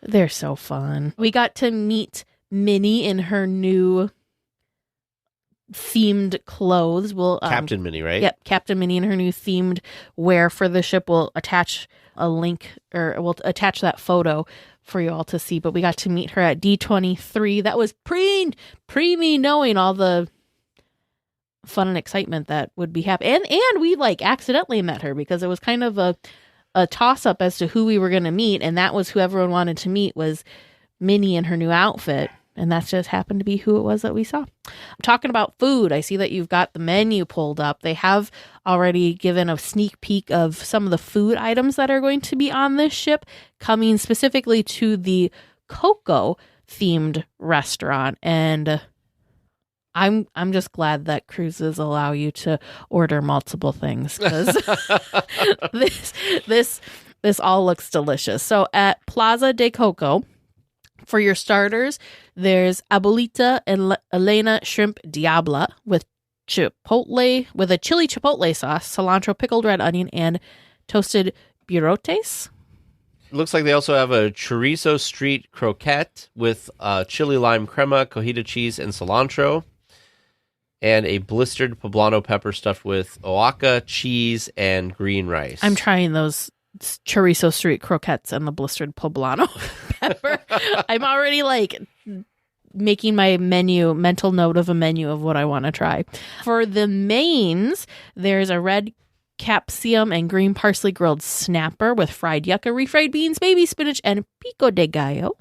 A: They're so fun. We got to meet Minnie in her new themed clothes.
B: Captain Minnie, right?
A: Yep, Captain Minnie in her new themed wear for the ship. We'll attach a link, or we'll attach that photo for you all to see. But we got to meet her at D23. That was pre me knowing all the fun and excitement that would be happening. And we like accidentally met her because it was kind of a toss up as to who we were going to meet, and that was who everyone wanted to meet was Minnie in her new outfit. And that just happened to be who it was that we saw. Talking about food, I see that you've got the menu pulled up. They have already given a sneak peek of some of the food items that are going to be on this ship, coming specifically to the Coco themed restaurant. And I'm just glad that cruises allow you to order multiple things, because this all looks delicious. So at Plaza de Coco, for your starters, there's Abuelita and Elena Shrimp Diabla with chipotle, with a chili chipotle sauce, cilantro, pickled red onion, and toasted burrotes.
B: Looks like they also have a chorizo street croquette with chili lime crema, cojita cheese, and cilantro. And a blistered poblano pepper stuffed with oaxaca, cheese, and green rice.
A: I'm trying those chorizo street croquettes and the blistered poblano pepper. I'm already like making my mental note of a menu of what I want to try. For the mains, there's a red capsicum and green parsley grilled snapper with fried yucca, refried beans, baby spinach, and pico de gallo.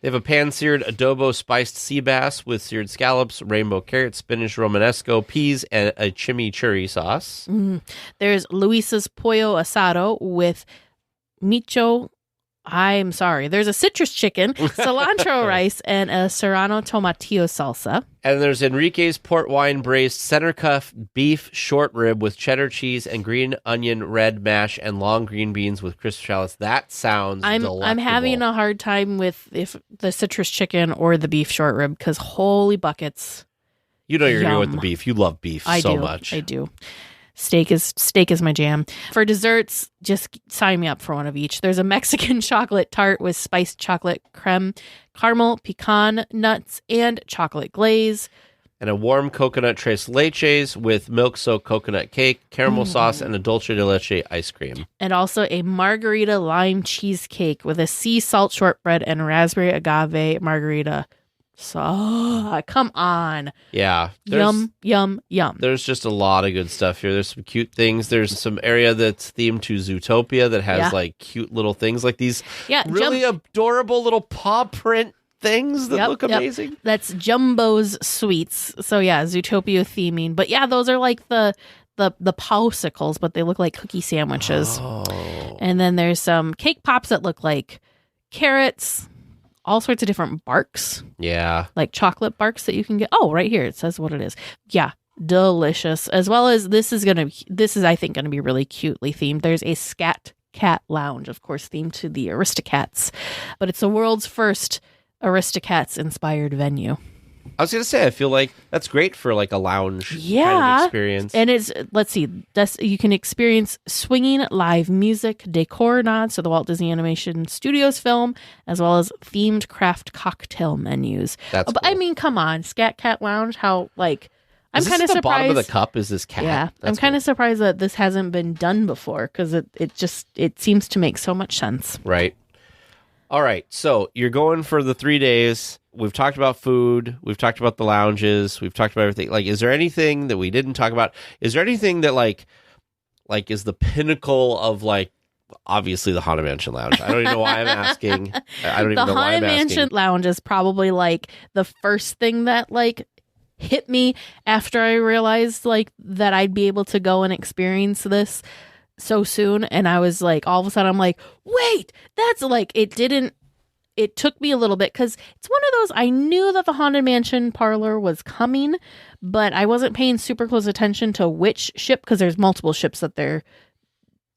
B: They have a pan-seared adobo spiced sea bass with seared scallops, rainbow carrots, spinach romanesco, peas, and a chimichurri sauce.
A: There's Luisa's pollo asado with micho. I'm sorry. There's a citrus chicken, cilantro rice, and a serrano tomatillo salsa.
B: And there's Enrique's port wine braised center cuff beef short rib with cheddar cheese and green onion red mash and long green beans with crisp shallots. That sounds delightful.
A: I'm having a hard time with if the citrus chicken or the beef short rib, because holy buckets.
B: You know you're going to go with
A: Yum.
B: the beef. You love beef much.
A: I do. Steak is my jam. For desserts, just sign me up for one of each. There's a Mexican chocolate tart with spiced chocolate creme, caramel, pecan nuts, and chocolate glaze.
B: And a warm coconut tres leches with milk-soaked coconut cake, caramel sauce, and a dulce de leche ice cream.
A: And also a margarita lime cheesecake with a sea salt shortbread and raspberry agave margarita. So, come on.
B: Yeah.
A: Yum, yum, yum.
B: There's just a lot of good stuff here. There's some cute things. There's some area that's themed to Zootopia that has like cute little things like these really adorable little paw print things that look amazing.
A: That's Jumbo's Sweets. So yeah, Zootopia theming. But yeah, those are like the popsicles, but they look like cookie sandwiches.
B: Oh.
A: And then there's some cake pops that look like carrots. All sorts of different barks.
B: Yeah.
A: Like chocolate barks that you can get. Oh, right here. It says what it is. Yeah. Delicious. As well as this is I think going to be really cutely themed. There's a Scat Cat Lounge, of course, themed to the Aristocats. But it's the world's first Aristocats inspired venue.
B: I was going to say, I feel like that's great for like a lounge kind of experience.
A: And it's, let's see, you can experience swinging live music, decor nods to the Walt Disney Animation Studios film, as well as themed craft cocktail menus.
B: That's
A: But
B: cool.
A: I mean, come on, Scat Cat Lounge, how like I'm kind of
B: the bottom of the
A: surprised.
B: cup is this cat.
A: Yeah, I'm
B: That's
A: kind of surprised that this hasn't been done before because it seems to make so much sense.
B: cool. Right. All right. So you're going for the 3 days. We've talked about food. We've talked about the lounges. We've talked about everything. Like, is there anything that we didn't talk about? Is there anything that like is the pinnacle of like, obviously the Haunted Mansion Lounge? I don't even know why I'm asking. I don't even know why I'm
A: The Haunted Mansion
B: asking.
A: Lounge is probably like the first thing that like hit me after I realized like that I'd be able to go and experience this so soon. And I was like, all of a sudden I'm like, wait, that's like, it took me a little bit because it's one of those, I knew that the Haunted Mansion parlor was coming, but I wasn't paying super close attention to which ship because there's multiple ships that they're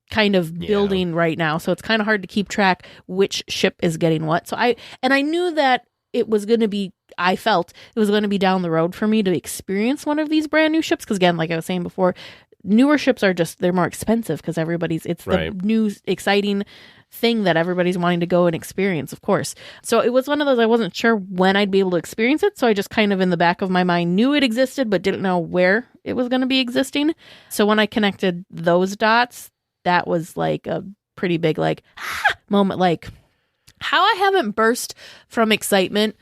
A: kind of building right now. So it's kind of hard to keep track which ship is getting what. So I knew that it was going to be, I felt it was going to be down the road for me to experience one of these brand new ships. Because again, like I was saying before, newer ships are just, they're more expensive because it's
B: Right.
A: the new exciting thing that everybody's wanting to go and experience, of course. So it was one of those, I wasn't sure when I'd be able to experience it. So I just kind of in the back of my mind knew it existed, but didn't know where it was going to be existing. So when I connected those dots, that was like a pretty big like moment. Like how I haven't burst from excitement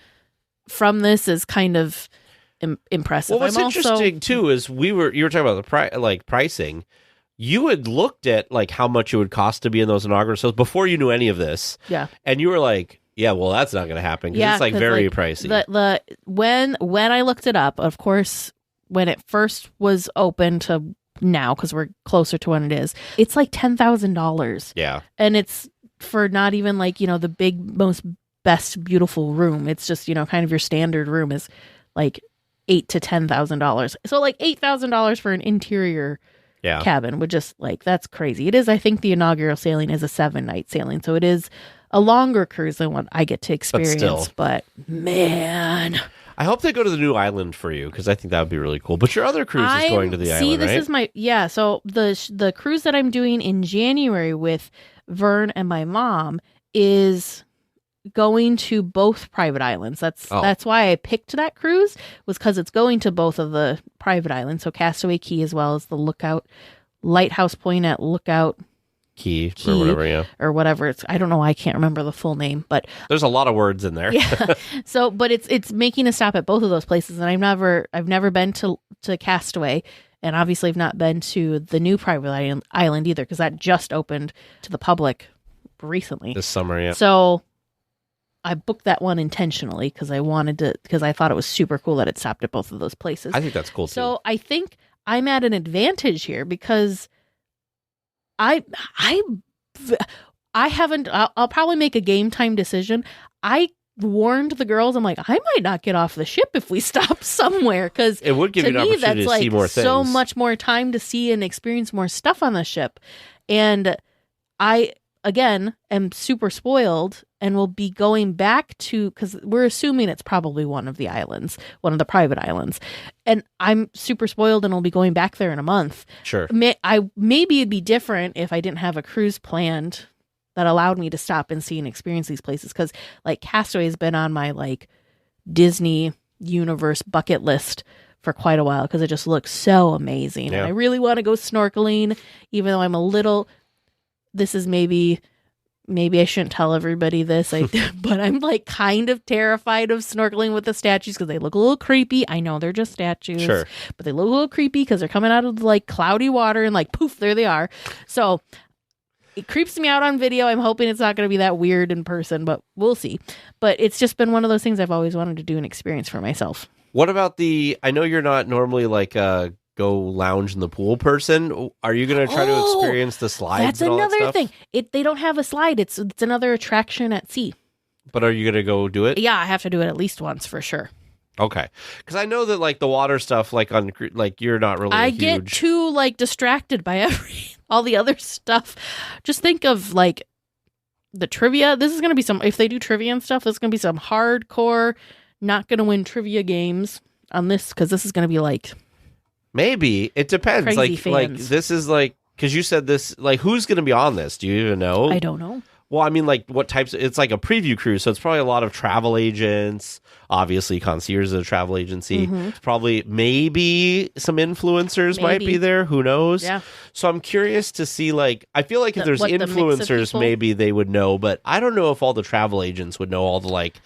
A: from this is kind of impressive.
B: Well, what's
A: I'm
B: interesting too is you were talking about the pricing. You had looked at like how much it would cost to be in those inaugural sales before you knew any of this.
A: Yeah.
B: And you were like, yeah, well, that's not going to happen because it's like
A: 'cause,
B: very
A: like,
B: pricey.
A: When I looked it up, of course, when it first was open to now, because we're closer to when it is, it's like $10,000.
B: Yeah.
A: And it's for not even like, the big, most best, beautiful room. It's just, kind of your standard room is like $8,000 to $10,000. So like $8,000 for an interior
B: Yeah.
A: cabin would just like, that's crazy. It is, I think the inaugural sailing is a 7-night sailing. So it is a longer cruise than what I get to experience. But man,
B: I hope they go to the new island for you because I think that would be really cool. But your other cruise is going to the island,
A: this
B: right?
A: is my, so the cruise that I'm doing in January with Vern and my mom is going to both private islands. That's why I picked that cruise, was because it's going to both of the private islands. So Castaway Cay as well as the Lighthouse Point at Lookout
B: Key or whatever, yeah.
A: Or whatever it's, I don't know, I can't remember the full name, but
B: There's a lot of words in there.
A: yeah. So, but it's making a stop at both of those places, and I've never been to Castaway, and obviously I've not been to the new private island either because that just opened to the public recently
B: This summer, yeah.
A: So I booked that one intentionally because I thought it was super cool that it stopped at both of those places.
B: I think that's cool too.
A: So I think I'm at an advantage here because I haven't. I'll probably make a game time decision. I warned the girls. I'm like, I might not get off the ship if we stop somewhere because
B: it would give you an opportunity to see more things.
A: So much more time to see and experience more stuff on the ship, and I again am super spoiled and will be going back to, because we're assuming it's probably one of the islands, one of the private islands, and I'm super spoiled and will be going back there in a month.
B: Sure.
A: Maybe it'd be different if I didn't have a cruise planned that allowed me to stop and see and experience these places, because like Castaway has been on my like Disney universe bucket list for quite a while because it just looks so amazing.
B: Yeah.
A: And I really want to go snorkeling, even though I'm a little, this is maybe I shouldn't tell everybody this, but I'm like kind of terrified of snorkeling with the statues because they look a little creepy. I know they're just statues,
B: Sure,
A: but they look a little creepy because they're coming out of like cloudy water and like poof, there they are. So it creeps me out on video. I'm hoping it's not going to be that weird in person, but we'll see. But it's just been one of those things I've always wanted to do an experience for myself.
B: What about I know you're not normally like a go lounge in the pool person. Are you going to try to experience the slides?
A: That's
B: and all
A: another
B: that stuff?
A: thing. They don't have a slide. It's another attraction at sea.
B: But are you going to go do it?
A: Yeah, I have to do it at least once for sure.
B: Okay, because I know that like the water stuff, like you're not really.
A: I get too like distracted by all the other stuff. Just think of like the trivia. This is going to be if they do trivia and stuff, there's going to be some hardcore, not going to win trivia games on this, because this is going to be like.
B: Maybe it depends.
A: Crazy
B: Like
A: fans.
B: this is like, because you said this. Like, who's going to be on this? Do you even know?
A: I don't know.
B: Well, I mean, like what types? It's like a preview cruise, so it's probably a lot of travel agents. Obviously, Concierge is a travel agency. Probably, maybe some influencers might be there. Who knows?
A: Yeah.
B: So I'm curious to see. Like, I feel like if there's
A: what the mix of
B: influencers,
A: people-
B: maybe they would know, but I don't know if all the travel agents would know all the like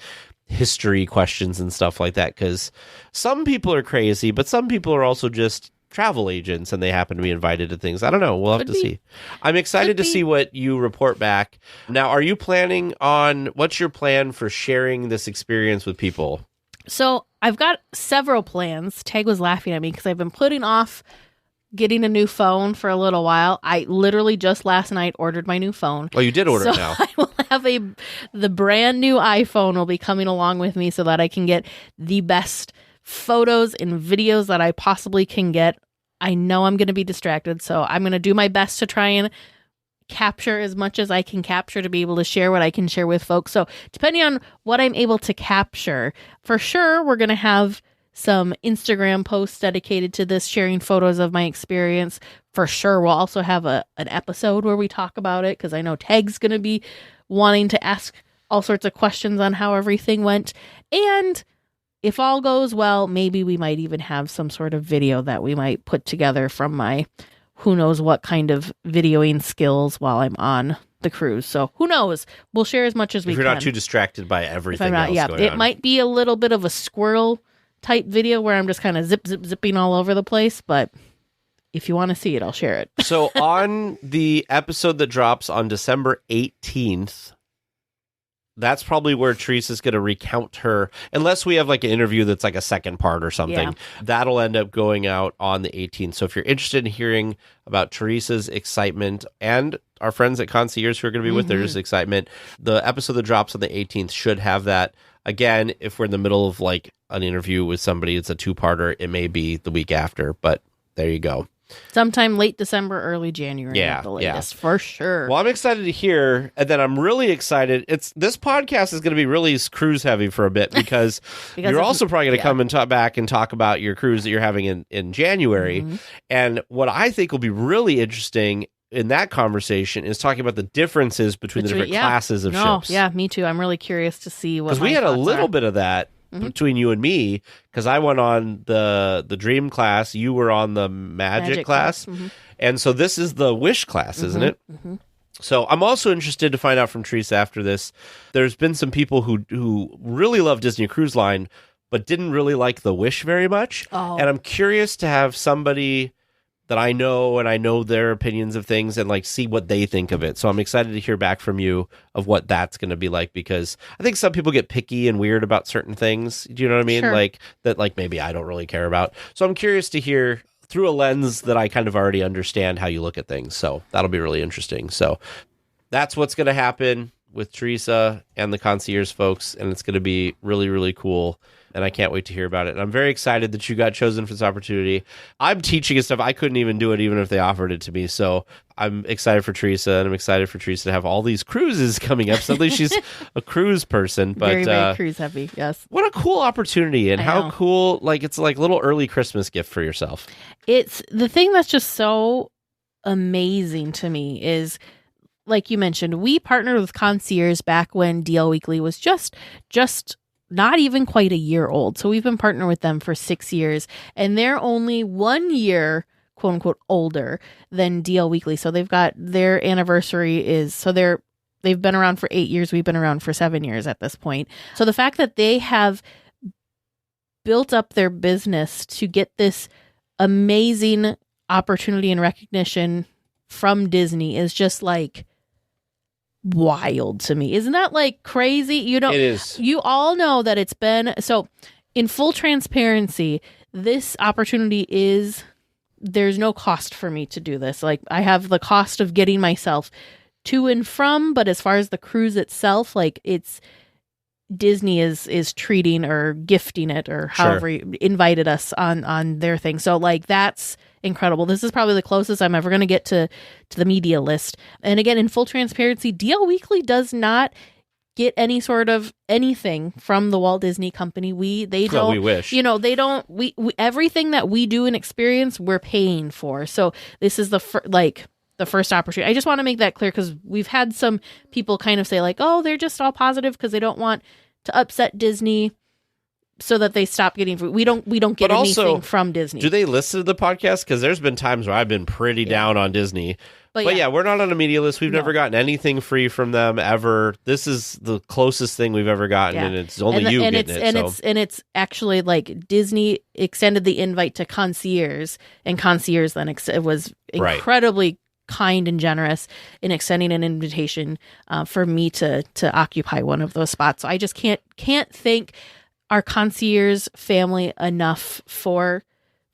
B: history questions and stuff like that. Because some people are crazy, but some people are also just travel agents and they happen to be invited to things. I don't know. We'll have to see. I'm excited to see what you report back. Now, are you planning on, what's your plan for sharing this experience with people?
A: So I've got several plans. Tag was laughing at me because I've been putting off getting a new phone for a little while. I literally just last night ordered my new phone.
B: Oh, you did order it now.
A: I will have the brand new iPhone will be coming along with me so that I can get the best photos and videos that I possibly can get. I know I'm going to be distracted, so I'm going to do my best to try and capture as much as I can capture to be able to share what I can share with folks. So depending on what I'm able to capture, for sure, we're going to have some Instagram posts dedicated to this, sharing photos of my experience. For sure, we'll also have an episode where we talk about it, because I know Tag's going to be wanting to ask all sorts of questions on how everything went. And if all goes well, maybe we might even have some sort of video that we might put together from my who knows what kind of videoing skills while I'm on the cruise. So who knows? We'll share as much as we can.
B: If you're not too distracted by everything else going on.
A: It might be a little bit of a squirrel type video where I'm just kind of zipping all over the place, but if you want to see it, I'll share it.
B: So on the episode that drops on December 18th, that's probably where Teresa's going to recount her, unless we have like an interview that's like a second part or something.
A: Yeah.
B: That'll end up going out on the 18th. So if you're interested in hearing about Teresa's excitement and our friends at Concierge who are going to be with theirs excitement, the episode that drops on the 18th should have that. Again, if we're in the middle of like an interview with somebody, it's a two-parter. It may be the week after, but there you go.
A: Sometime late December, early January at the latest, for sure.
B: Well, I'm excited to hear, and then I'm really excited. This podcast is going to be really cruise heavy for a bit because you're also probably going to come and talk back and talk about your cruise that you're having in January. And what I think will be really interesting in that conversation is talking about the differences between the different classes of ships.
A: Yeah, me too. I'm really curious to see what,
B: because we had a little bit of that between you and me, because I went on the Dream class, you were on the Magic class, and so this is the Wish class, isn't it? So I'm also interested to find out from Teresa after this. There's been some people who really love Disney Cruise Line, but didn't really like the Wish very much, and I'm curious to have somebody that I know, and I know their opinions of things, and like see what they think of it. So I'm excited to hear back from you of what that's going to be like, because I think some people get picky and weird about certain things. Do you know what I mean?
A: Sure.
B: Like that, like maybe I don't really care about. So I'm curious to hear through a lens that I kind of already understand how you look at things. So that'll be really interesting. So that's what's going to happen with Teresa and the Concierge folks, and it's going to be really, really cool. And I can't wait to hear about it. And I'm very excited that you got chosen for this opportunity. I'm teaching and stuff. I couldn't even do it even if they offered it to me. So I'm excited for Teresa, and I'm excited for Teresa to have all these cruises coming up. Suddenly she's a cruise person. But
A: very, very cruise heavy, yes.
B: What a cool opportunity, and how cool, like it's like a little early Christmas gift for yourself. It's
A: the thing that's just so amazing to me is, like you mentioned, we partnered with Concierge back when DLWeekly was just not even quite a year old. So we've been partnered with them for 6 years, and they're only 1 year, quote unquote, older than DLWeekly. So they've got their anniversary they've been around for 8 years. We've been around for 7 years at this point. So the fact that they have built up their business to get this amazing opportunity and recognition from Disney is just like wild to me. Isn't that like crazy? It is. You all know that it's been so. In full transparency, this opportunity there's no cost for me to do this. Like, I have the cost of getting myself to and from, but as far as the cruise itself, like, it's Disney is treating or gifting it, or however invited us on their thing. So like, that's incredible. This is probably the closest I'm ever going to get to the media list. And again, in full transparency, DLWeekly does not get any sort of anything from the Walt Disney Company. We wish. They don't. We everything that we do and experience, we're paying for. So this is the the first opportunity. I just want to make that clear because we've had some people kind of say like, oh, they're just all positive because they don't want to upset Disney so that they stop getting food. We don't get
B: But also,
A: anything from Disney.
B: Do they listen to the podcast? Because there's been times where I've been pretty down on Disney. But yeah, we're not on a media list. We've never gotten anything free from them ever. This is the closest thing we've ever gotten, and it's only you getting it.
A: And it's actually like Disney extended the invite to concierge, and concierge then was incredibly kind and generous in extending an invitation for me to occupy one of those spots. So I just can't thank our concierge family enough for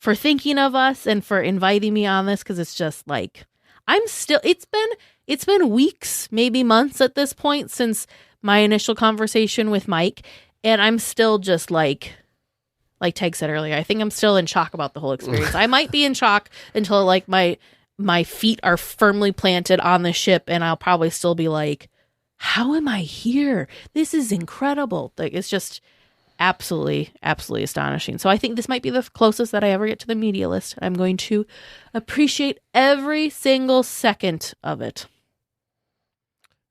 A: thinking of us and for inviting me on this, because it's just like it's been weeks, maybe months at this point since my initial conversation with Mike, and I'm still just like Teg said earlier, I think I'm still in shock about the whole experience. I might be in shock until like my feet are firmly planted on the ship, and I'll probably still be like, how am I here? This is incredible. Like, it's just absolutely astonishing. So I think this might be the closest that I ever get to the media list. I'm going to appreciate every single second of it.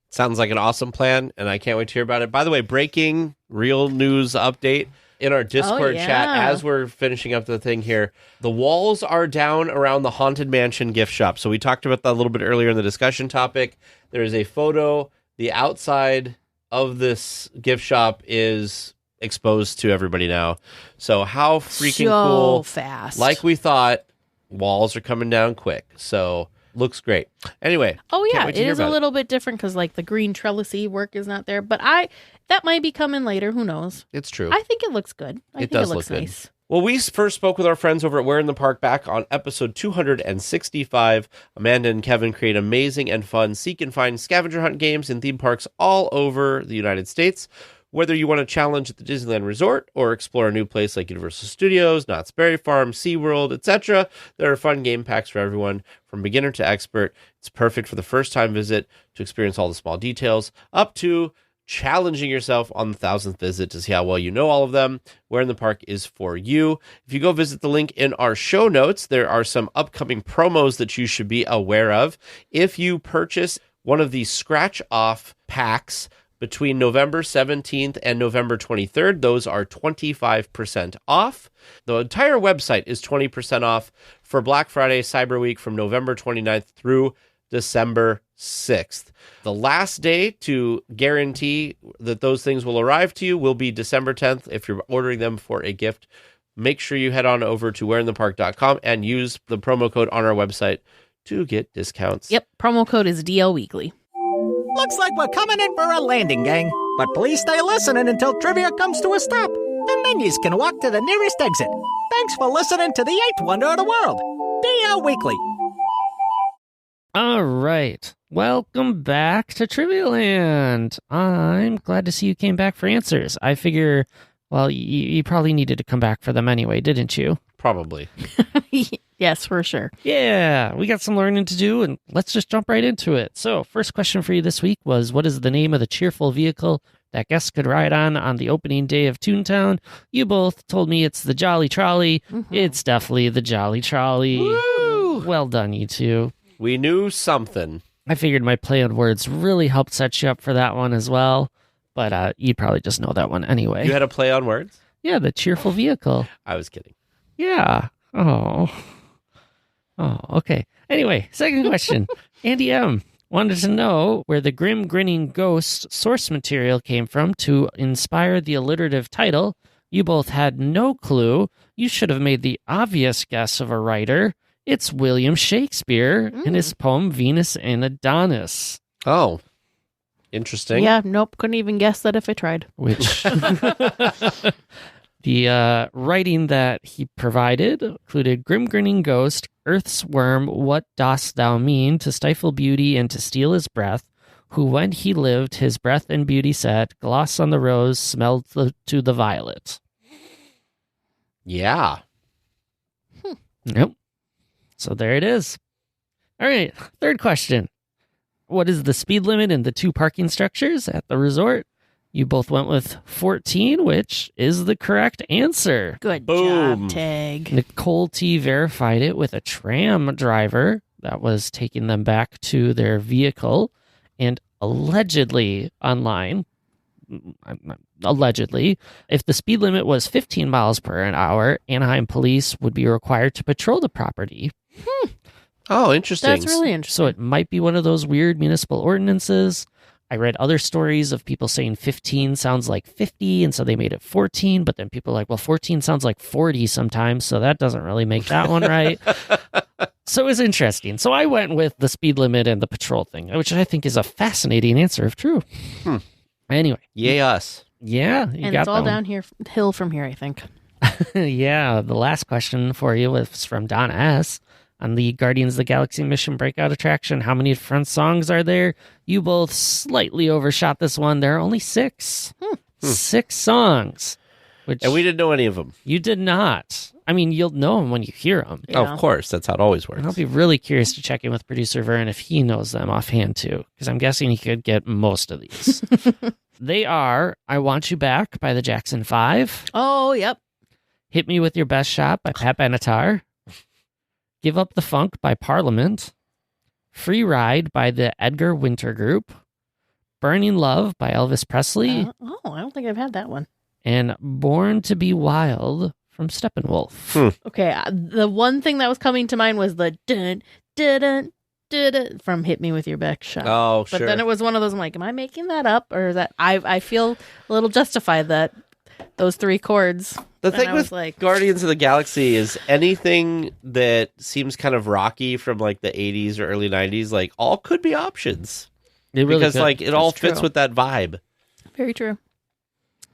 B: Sounds like an awesome plan, and I can't wait to hear about it. By the way, breaking real news update in our Discord chat as we're finishing up the thing here. The walls are down around the Haunted Mansion gift shop. So we talked about that a little bit earlier in the discussion topic. There is a photo. The outside of this gift shop is exposed to everybody now. So how freaking cool.
A: Fast.
B: Like we thought, walls are coming down quick. So looks great. Anyway.
A: Oh yeah, it is a little bit different because like the green trellisy work is not there, but that might be coming later. Who knows?
B: It's true.
A: I think it looks good. I think it looks nice.
B: Good. Well, we first spoke with our friends over at Where in the Park back on episode 265. Amanda and Kevin create amazing and fun seek and find scavenger hunt games in theme parks all over the United States. Whether you want to challenge at the Disneyland Resort or explore a new place like Universal Studios, Knott's Berry Farm, SeaWorld, etc., there are fun game packs for everyone, from beginner to expert. It's perfect for the first-time visit to experience all the small details, up to challenging yourself on the 1,000th visit to see how well you know all of them. Where in the Park is for you. If you go visit the link in our show notes, there are some upcoming promos that you should be aware of. If you purchase one of these scratch-off packs between November 17th and November 23rd, those are 25% off. The entire website is 20% off for Black Friday, Cyber Week from November 29th through December 6th. The last day to guarantee that those things will arrive to you will be December 10th. If you're ordering them for a gift, make sure you head on over to whereinthepark.com and use the promo code on our website to get discounts.
A: Yep, promo code is DLWeekly.
C: Looks like we're coming in for a landing, gang. But please stay listening until trivia comes to a stop. And then you can walk to the nearest exit. Thanks for listening to the 8th wonder of the world, DLWeekly.
G: All right. Welcome back to Trivia Land. I'm glad to see you came back for answers. I figure, well, you probably needed to come back for them anyway, didn't you?
B: Probably.
A: Yes, for sure.
G: Yeah, we got some learning to do, and let's just jump right into it. So, first question for you this week was, what is the name of the cheerful vehicle that guests could ride on the opening day of Toontown? You both told me it's the Jolly Trolley. Mm-hmm. It's definitely the Jolly Trolley.
B: Woo!
G: Well done, you two.
B: We knew something.
G: I figured my play on words really helped set you up for that one as well, but you'd probably just know that one anyway.
B: You had a play on words?
G: Yeah, the cheerful vehicle.
B: I was kidding.
G: Yeah. Oh, okay. Anyway, second question. Andy M. wanted to know where the grim grinning ghost source material came from to inspire the alliterative title. You both had no clue. You should have made the obvious guess of a writer. It's William Shakespeare in his poem Venus and Adonis.
B: Oh, interesting.
A: Yeah, nope. Couldn't even guess that if I tried.
G: Which the writing that he provided included Grim Grinning Ghost, Earth's Worm, what dost thou mean to stifle beauty and to steal his breath? Who when he lived, his breath and beauty set, gloss on the rose, smelled to the violet.
B: Yeah.
G: Yep. So there it is. All right, third question. What is the speed limit in the two parking structures at the resort? You both went with 14, which is the correct answer.
A: Good
B: Boom.
A: job, Tag.
G: Nicole T verified it with a tram driver. that was taking them back to their vehicle, and allegedly online, if the speed limit was 15 miles per hour, Anaheim police would be required to patrol the property.
B: Oh, interesting.
A: That's really interesting.
G: So it might be one of those weird municipal ordinances. I read other stories of people saying 15 sounds like 50, and so they made it 14, but then people are like, well, 14 sounds like 40 sometimes, so that doesn't really make that one right. So it was interesting. So I went with the speed limit and the patrol thing, which I think is a fascinating answer if true. Anyway.
B: Yay us.
G: Yeah. You
A: And
G: got
A: it's all
G: that
A: downhill from here, I think.
G: one. Yeah. The last question for you was from Donna S. On the Guardians of the Galaxy Mission Breakout attraction, how many different songs are there? You both slightly overshot this one. There are only 6. 6 songs.
B: And we didn't know any of them.
G: You did not. I mean, you'll know them when you hear them.
A: Yeah.
B: Oh, of course. That's how it always works.
G: And I'll be really curious to check in with producer Vern if he knows them offhand too, because I'm guessing he could get most of these. They are I Want You Back by the Jackson 5.
A: Oh, yep.
G: Hit Me With Your Best Shot by Pat Benatar. Give Up the Funk by Parliament. Free Ride by the Edgar Winter Group. Burning Love by Elvis Presley.
A: I don't think I've had that one.
G: And Born to Be Wild from Steppenwolf.
A: Okay, the one thing that was coming to mind was the dun, dun, dun, dun, dun, from Hit Me With Your Back Shot.
B: Oh,
A: But
B: sure.
A: then it was one of those, I'm like, am I making that up? Or is that, I feel a little justified that those 3 chords.
B: The
A: And
B: thing
A: I
B: with
A: was like,
B: Guardians of the Galaxy is anything that seems kind of rocky from like the 80s or early 90s, like all could be options.
G: It really
B: Because
G: could.
B: like it all fits
A: true.
B: with that vibe.
A: very true.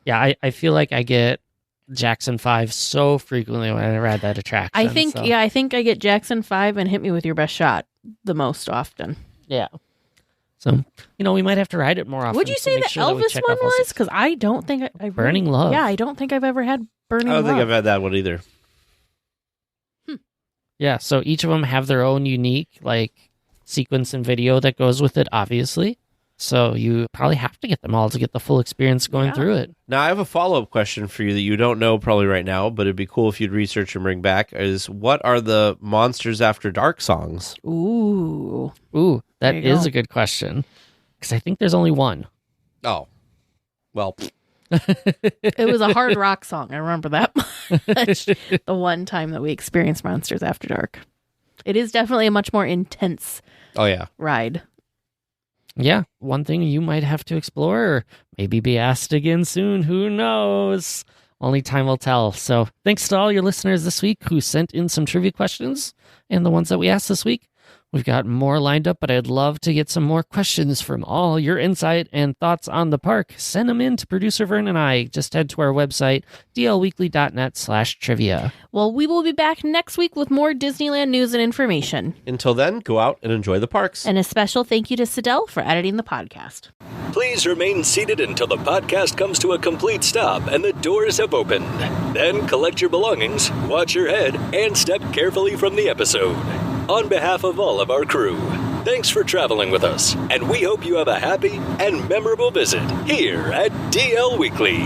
G: Yeah, I feel like I get Jackson 5 so frequently when I ride that attraction.
A: I think,
G: so.
A: I think I get Jackson 5 and Hit Me With Your Best Shot the most often.
G: Yeah. So, we might have to ride it more often.
A: Would you
G: so
A: say
G: make
A: the
G: sure that we
A: Elvis
G: check
A: one
G: off all
A: was?
G: 6.
A: Because I don't think I
G: Burning Love.
A: Yeah, I don't think I've ever had Burning
B: I don't
A: Love.
B: think I've had that one either.
G: Yeah, so each of them have their own unique, sequence and video that goes with it, obviously. So you probably have to get them all to get the full experience going through it.
B: Now, I have a follow-up question for you that you don't know probably right now, but it'd be cool if you'd research and bring back, is what are the Monsters After Dark songs?
A: Ooh.
G: Ooh, that
A: There you
G: is
A: go.
G: a good question. Because I think there's only one.
B: Oh, well,
A: It was a hard rock song. I remember that much. The one time that we experienced Monsters After Dark. It is definitely a much more intense
B: oh yeah.
A: ride.
G: Yeah, one thing you might have to explore, or maybe be asked again soon. Who knows? Only time will tell. So thanks to all your listeners this week who sent in some trivia questions and the ones that we asked this week. We've got more lined up, but I'd love to get some more questions from all your insight and thoughts on the park. Send them in to producer Vern and I. Just head to our website, dlweekly.net/trivia.
A: Well, we will be back next week with more Disneyland news and information.
B: Until then, go out and enjoy the parks.
A: And a special thank you to Sidel for editing the podcast.
H: Please remain seated until the podcast comes to a complete stop and the doors have opened. Then collect your belongings, watch your head, and step carefully from the episode. On behalf of all of our crew, thanks for traveling with us, and we hope you have a happy and memorable visit here at DL Weekly.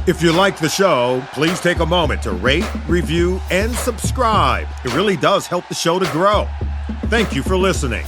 I: If you like the show, please take a moment to rate, review, and subscribe. It really does help the show to grow. Thank you for listening.